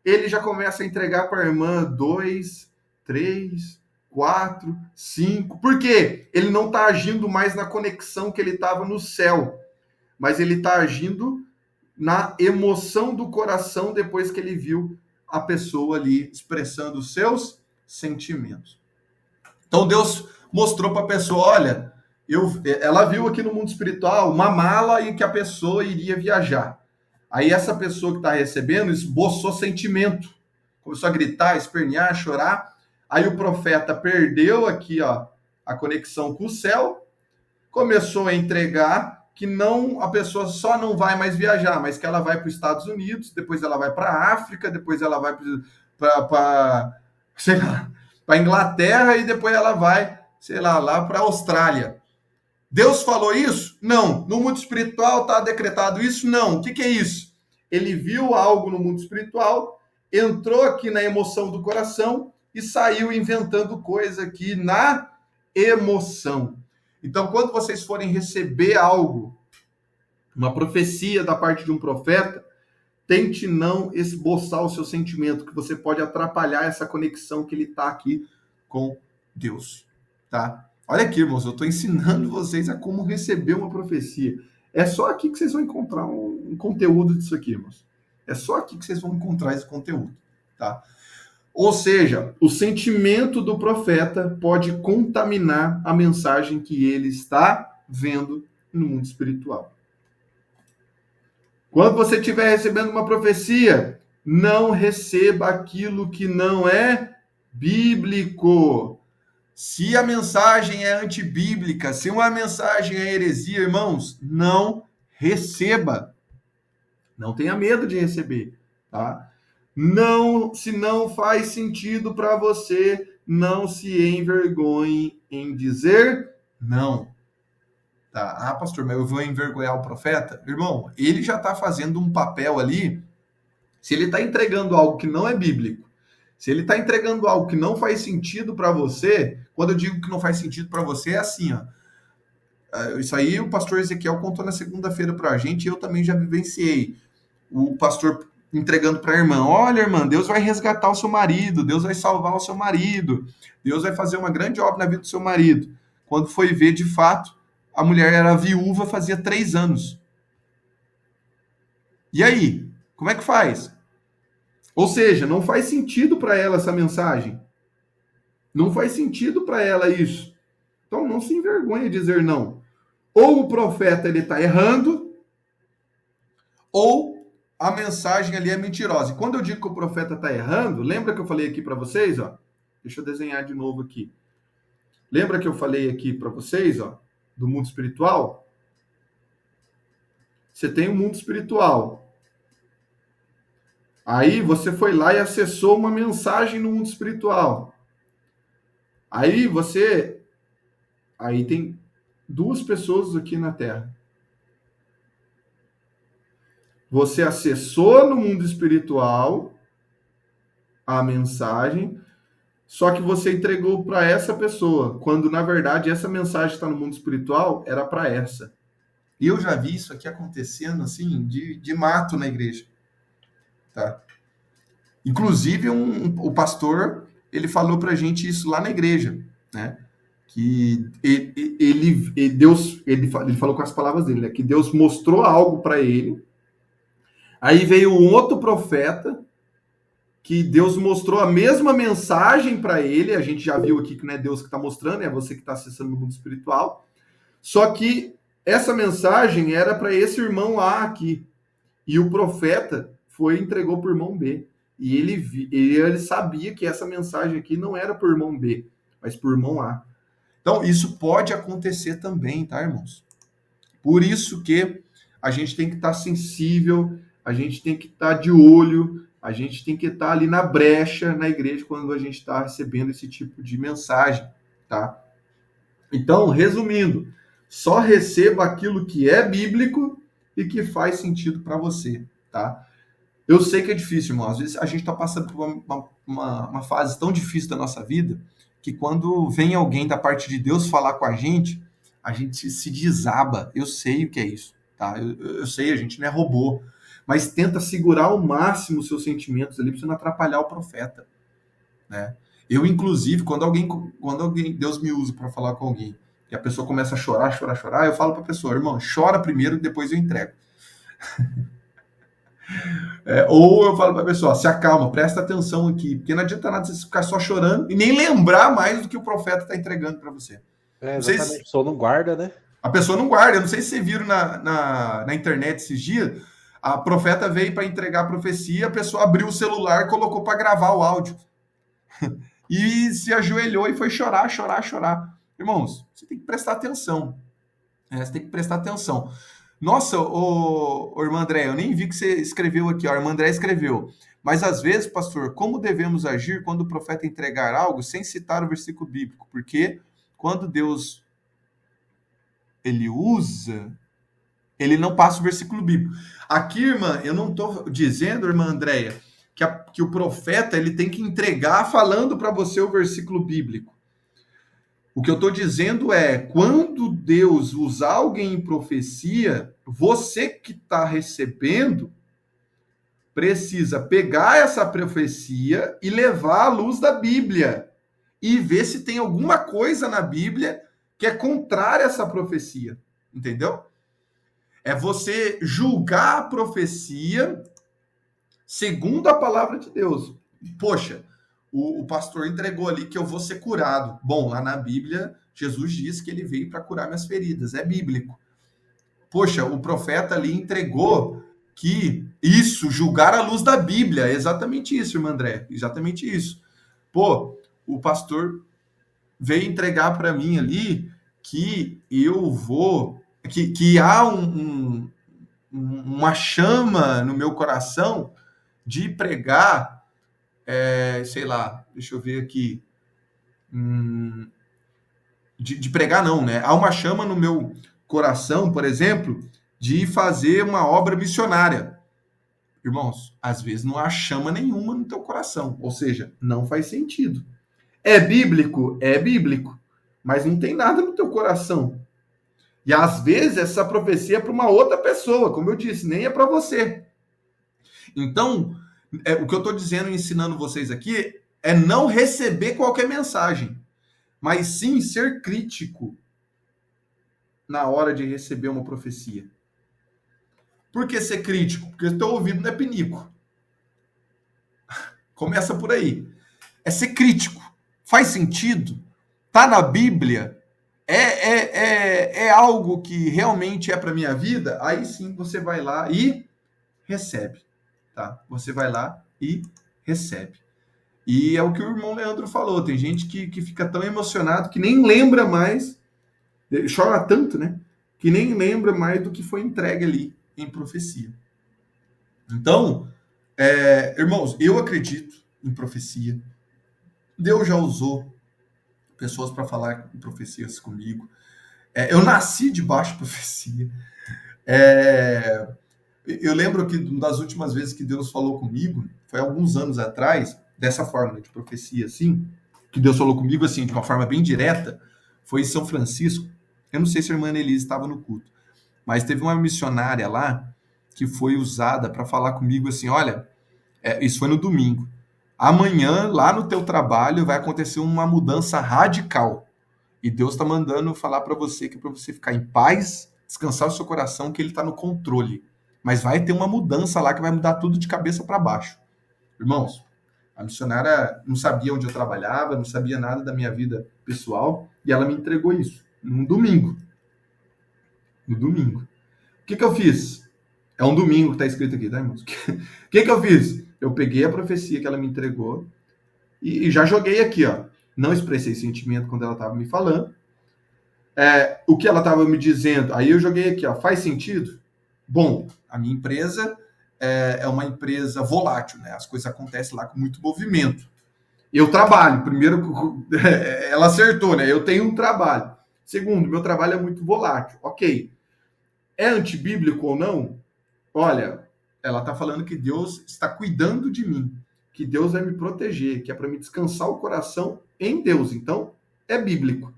ele já começa a entregar para a irmã 2, 3, 4, 5. Por quê? Ele não está agindo mais na conexão que ele estava no céu, mas ele está agindo na emoção do coração depois que ele viu a pessoa ali expressando os seus sentimentos. Então Deus mostrou para a pessoa, olha, ela viu aqui no mundo espiritual uma mala e que a pessoa iria viajar. Aí essa pessoa que está recebendo esboçou sentimento, começou a gritar, espernear, chorar. Aí o profeta perdeu aqui a conexão com o céu, começou a entregar que não, a pessoa só não vai mais viajar, mas que ela vai para os Estados Unidos, depois ela vai para a África, depois ela vai para a Inglaterra e depois ela vai, sei lá para a Austrália. Deus falou isso? Não. No mundo espiritual está decretado isso? Não. O que é isso? Ele viu algo no mundo espiritual, entrou aqui na emoção do coração e saiu inventando coisa aqui na emoção. Então, quando vocês forem receber algo, uma profecia da parte de um profeta, tente não esboçar o seu sentimento, que você pode atrapalhar essa conexão que ele está aqui com Deus, tá? Olha aqui, irmãos, eu estou ensinando vocês a como receber uma profecia. É só aqui que vocês vão encontrar um conteúdo disso aqui, irmãos. É só aqui que vocês vão encontrar esse conteúdo, tá? Ou seja, o sentimento do profeta pode contaminar a mensagem que ele está vendo no mundo espiritual. Quando você estiver recebendo uma profecia, não receba aquilo que não é bíblico. Se a mensagem é antibíblica, se uma mensagem é heresia, irmãos, não receba. Não tenha medo de receber, tá? Não, se não faz sentido para você, não se envergonhe em dizer não. Tá? Ah, pastor, mas eu vou envergonhar o profeta? Irmão, ele já está fazendo um papel ali. Se ele está entregando algo que não é bíblico, se ele está entregando algo que não faz sentido para você, quando eu digo que não faz sentido para você, é assim, ó. Isso aí o pastor Ezequiel contou na segunda-feira para a gente e eu também já vivenciei. O pastor entregando para a irmã, olha, irmã, Deus vai resgatar o seu marido, Deus vai salvar o seu marido, Deus vai fazer uma grande obra na vida do seu marido. Quando foi ver, de fato, a mulher era viúva fazia 3 anos. E aí? Como é que faz? Ou seja, não faz sentido para ela essa mensagem. Não faz sentido para ela isso. Então não se envergonhe de dizer não. Ou o profeta ele está errando, ou a mensagem ali é mentirosa. E quando eu digo que o profeta está errando, lembra que eu falei aqui para vocês? Ó? Deixa eu desenhar de novo aqui. Lembra que eu falei aqui para vocês, ó, do mundo espiritual? Você tem um mundo espiritual. Aí você foi lá e acessou uma mensagem no mundo espiritual. Aí tem 2 pessoas aqui na Terra. Você acessou no mundo espiritual a mensagem, só que você entregou para essa pessoa, quando na verdade essa mensagem está no mundo espiritual, era para essa. E eu já vi isso aqui acontecendo assim, de mato na igreja. Tá? Inclusive, o pastor, ele falou pra gente isso lá na igreja, né? Que Deus falou com as palavras dele, né? Que Deus mostrou algo para ele. Aí veio um outro profeta, que Deus mostrou a mesma mensagem para ele. A gente já viu aqui que não é Deus que está mostrando, é você que está acessando o mundo espiritual. Só que essa mensagem era para esse irmão A aqui. E o profeta foi e entregou para o irmão B. E ele sabia que essa mensagem aqui não era para o irmão B, mas para o irmão A. Então, isso pode acontecer também, tá, irmãos? Por isso que a gente tem que estar sensível, a gente tem que estar de olho, a gente tem que estar ali na brecha na igreja quando a gente está recebendo esse tipo de mensagem, tá? Então, resumindo, só receba aquilo que é bíblico e que faz sentido para você, tá? Eu sei que é difícil, irmão. Às vezes a gente está passando por uma fase tão difícil da nossa vida que quando vem alguém da parte de Deus falar com a gente se desaba. Eu sei o que é isso, tá? Eu sei, a gente não é robô. Mas tenta segurar ao máximo os seus sentimentos ali para você não atrapalhar o profeta, né? Eu, inclusive, quando alguém Deus me usa para falar com alguém e a pessoa começa a chorar, eu falo para a pessoa, irmão, chora primeiro, depois eu entrego. Ou eu falo para a pessoa, se acalma, presta atenção aqui, porque não adianta nada você ficar só chorando e nem lembrar mais do que o profeta está entregando para você. Exatamente, a pessoa não guarda, né? A pessoa não guarda. Eu não sei se vocês viram na internet esses dias, a profeta veio para entregar a profecia, a pessoa abriu o celular e colocou para gravar o áudio. E se ajoelhou e foi chorar. Irmãos, você tem que prestar atenção. Você tem que prestar atenção. Nossa, ô irmã André, eu nem vi que você escreveu aqui, ó. A irmã André escreveu. Mas às vezes, pastor, como devemos agir quando o profeta entregar algo sem citar o versículo bíblico? Porque quando Deus ele usa, ele não passa o versículo bíblico. Aqui, irmã, eu não estou dizendo, irmã Andréia, que o profeta ele tem que entregar falando para você o versículo bíblico. O que eu estou dizendo é, quando Deus usar alguém em profecia, você que está recebendo precisa pegar essa profecia e levar à luz da Bíblia e ver se tem alguma coisa na Bíblia que é contrária a essa profecia, entendeu? É você julgar a profecia segundo a palavra de Deus. Poxa, o pastor entregou ali que eu vou ser curado. Bom, lá na Bíblia, Jesus diz que ele veio para curar minhas feridas. É bíblico. Poxa, o profeta ali entregou que isso, julgar à luz da Bíblia. É exatamente isso, irmã André. Exatamente isso. Pô, o pastor veio entregar para mim ali que eu vou... Que há uma chama no meu coração de pregar, sei lá, deixa eu ver aqui, de pregar não, né? Há uma chama no meu coração, por exemplo, de fazer uma obra missionária. Irmãos, às vezes não há chama nenhuma no teu coração, ou seja, não faz sentido. É bíblico? É bíblico, mas não tem nada no teu coração. E às vezes essa profecia é para uma outra pessoa, como eu disse, nem é para você. Então, o que eu estou dizendo, ensinando vocês aqui, é não receber qualquer mensagem, mas sim ser crítico na hora de receber uma profecia. Por que ser crítico? Porque o teu ouvido não é pinico. Começa por aí. É ser crítico. Faz sentido? Tá na Bíblia? É algo que realmente é para minha vida? Aí sim você vai lá e recebe. Tá? Você vai lá e recebe. E é o que o irmão Leandro falou. Tem gente que fica tão emocionado que nem lembra mais, chora tanto, né? Que nem lembra mais do que foi entregue ali em profecia. Então, irmãos, eu acredito em profecia. Deus já usou pessoas para falar profecias comigo. Eu nasci debaixo de profecia. Eu lembro que uma das últimas vezes que Deus falou comigo, foi alguns anos atrás, dessa forma de profecia assim, que Deus falou comigo assim, de uma forma bem direta, foi em São Francisco. Eu não sei se a irmã Elise estava no culto, mas teve uma missionária lá que foi usada para falar comigo assim, olha, isso foi no domingo, amanhã lá no teu trabalho vai acontecer uma mudança radical e Deus está mandando falar para você que é para você ficar em paz, descansar o seu coração, que ele está no controle, mas vai ter uma mudança lá que vai mudar tudo de cabeça para baixo. Irmãos, a missionária não sabia onde eu trabalhava, não sabia nada da minha vida pessoal e ela me entregou isso num domingo. No domingo. O que eu fiz? É um domingo que está escrito aqui, tá, irmãos? O que eu fiz? Eu peguei a profecia que ela me entregou e já joguei aqui, ó. Não expressei sentimento quando ela estava me falando. O que ela estava me dizendo, aí eu joguei aqui, ó. Faz sentido? Bom, a minha empresa é uma empresa volátil, né? As coisas acontecem lá com muito movimento. Eu trabalho. Primeiro, ela acertou, né? Eu tenho um trabalho. Segundo, meu trabalho é muito volátil. Ok. É antibíblico ou não? Olha, ela está falando que Deus está cuidando de mim, que Deus vai me proteger, que é para me descansar o coração em Deus. Então, é bíblico.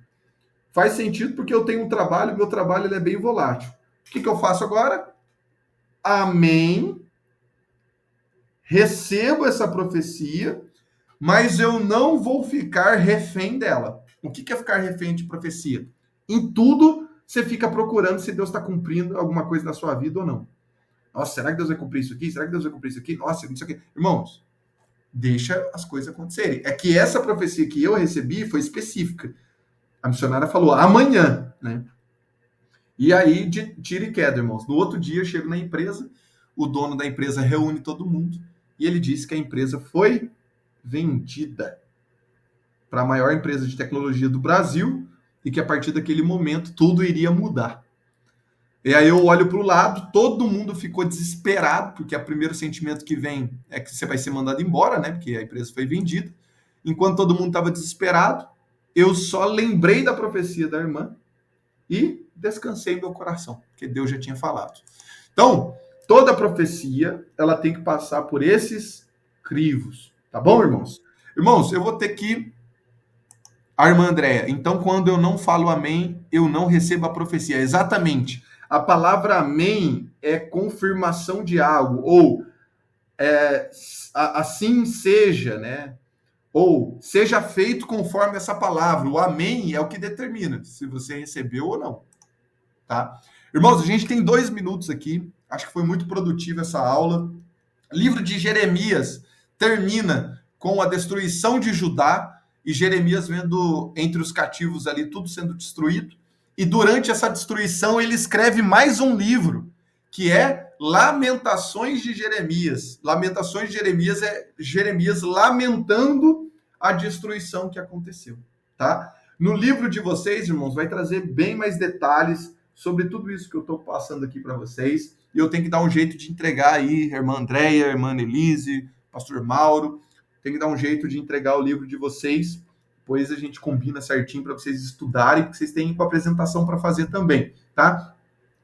Faz sentido porque eu tenho um trabalho, meu trabalho ele é bem volátil. O que eu faço agora? Amém. Recebo essa profecia, mas eu não vou ficar refém dela. O que é ficar refém de profecia? Em tudo, você fica procurando se Deus está cumprindo alguma coisa na sua vida ou não. Nossa, será que Deus vai cumprir isso aqui? Será que Deus vai cumprir isso aqui? Nossa, não sei o quê. Irmãos, deixa as coisas acontecerem. É que essa profecia que eu recebi foi específica. A missionária falou amanhã, né? E aí, de tira e queda, irmãos. No outro dia, eu chego na empresa, o dono da empresa reúne todo mundo e ele disse que a empresa foi vendida para a maior empresa de tecnologia do Brasil e que a partir daquele momento tudo iria mudar. E aí eu olho para o lado, todo mundo ficou desesperado, porque o primeiro sentimento que vem é que você vai ser mandado embora, né? Porque a empresa foi vendida. Enquanto todo mundo estava desesperado, eu só lembrei da profecia da irmã e descansei meu coração, porque Deus já tinha falado. Então, toda profecia, ela tem que passar por esses crivos, tá bom, irmãos? Irmãos, eu vou ter que... A irmã Andréia, então quando eu não falo amém, eu não recebo a profecia. Exatamente. A palavra amém é confirmação de algo, ou assim seja, né? Ou seja feito conforme essa palavra. O amém é o que determina se você recebeu ou não, tá? Irmãos, a gente tem 2 minutos aqui. Acho que foi muito produtiva essa aula. Livro de Jeremias termina com a destruição de Judá e Jeremias vendo entre os cativos ali tudo sendo destruído. E durante essa destruição ele escreve mais um livro, que é Lamentações de Jeremias. Lamentações de Jeremias é Jeremias lamentando a destruição que aconteceu, tá? No livro de vocês, irmãos, vai trazer bem mais detalhes sobre tudo isso que eu estou passando aqui para vocês. E eu tenho que dar um jeito de entregar aí, irmã Andréia, irmã Elise, pastor Mauro, tem que dar um jeito de entregar o livro de vocês, depois a gente combina certinho para vocês estudarem, porque vocês têm uma apresentação para fazer também, tá?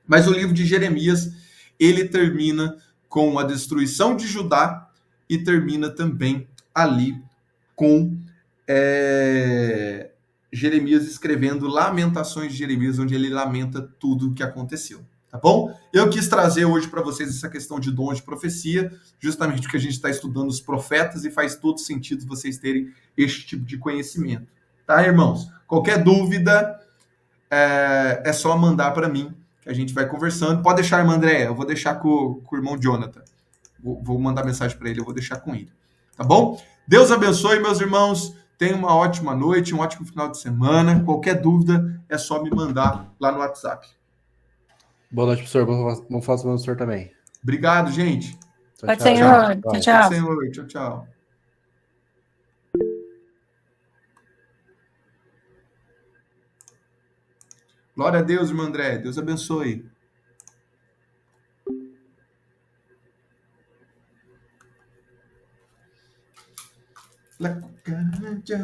Mas o livro de Jeremias, ele termina com a destruição de Judá e termina também ali com Jeremias escrevendo Lamentações de Jeremias, onde ele lamenta tudo o que aconteceu. Tá bom? Eu quis trazer hoje para vocês essa questão de dons de profecia, justamente porque a gente está estudando os profetas e faz todo sentido vocês terem este tipo de conhecimento. Tá, irmãos? Qualquer dúvida, é só mandar para mim, que a gente vai conversando. Pode deixar, irmã Andréia, eu vou deixar com o irmão Jonathan. Vou mandar mensagem para ele, eu vou deixar com ele. Tá bom? Deus abençoe, meus irmãos. Tenham uma ótima noite, um ótimo final de semana. Qualquer dúvida, é só me mandar lá no WhatsApp. Boa noite, professor. Bom falar com o senhor também. Obrigado, gente. Pode ser, Senhor. Tchau, tchau. Senhor. Tchau, tchau. Glória a Deus, irmã André. Deus abençoe. La cucaracha,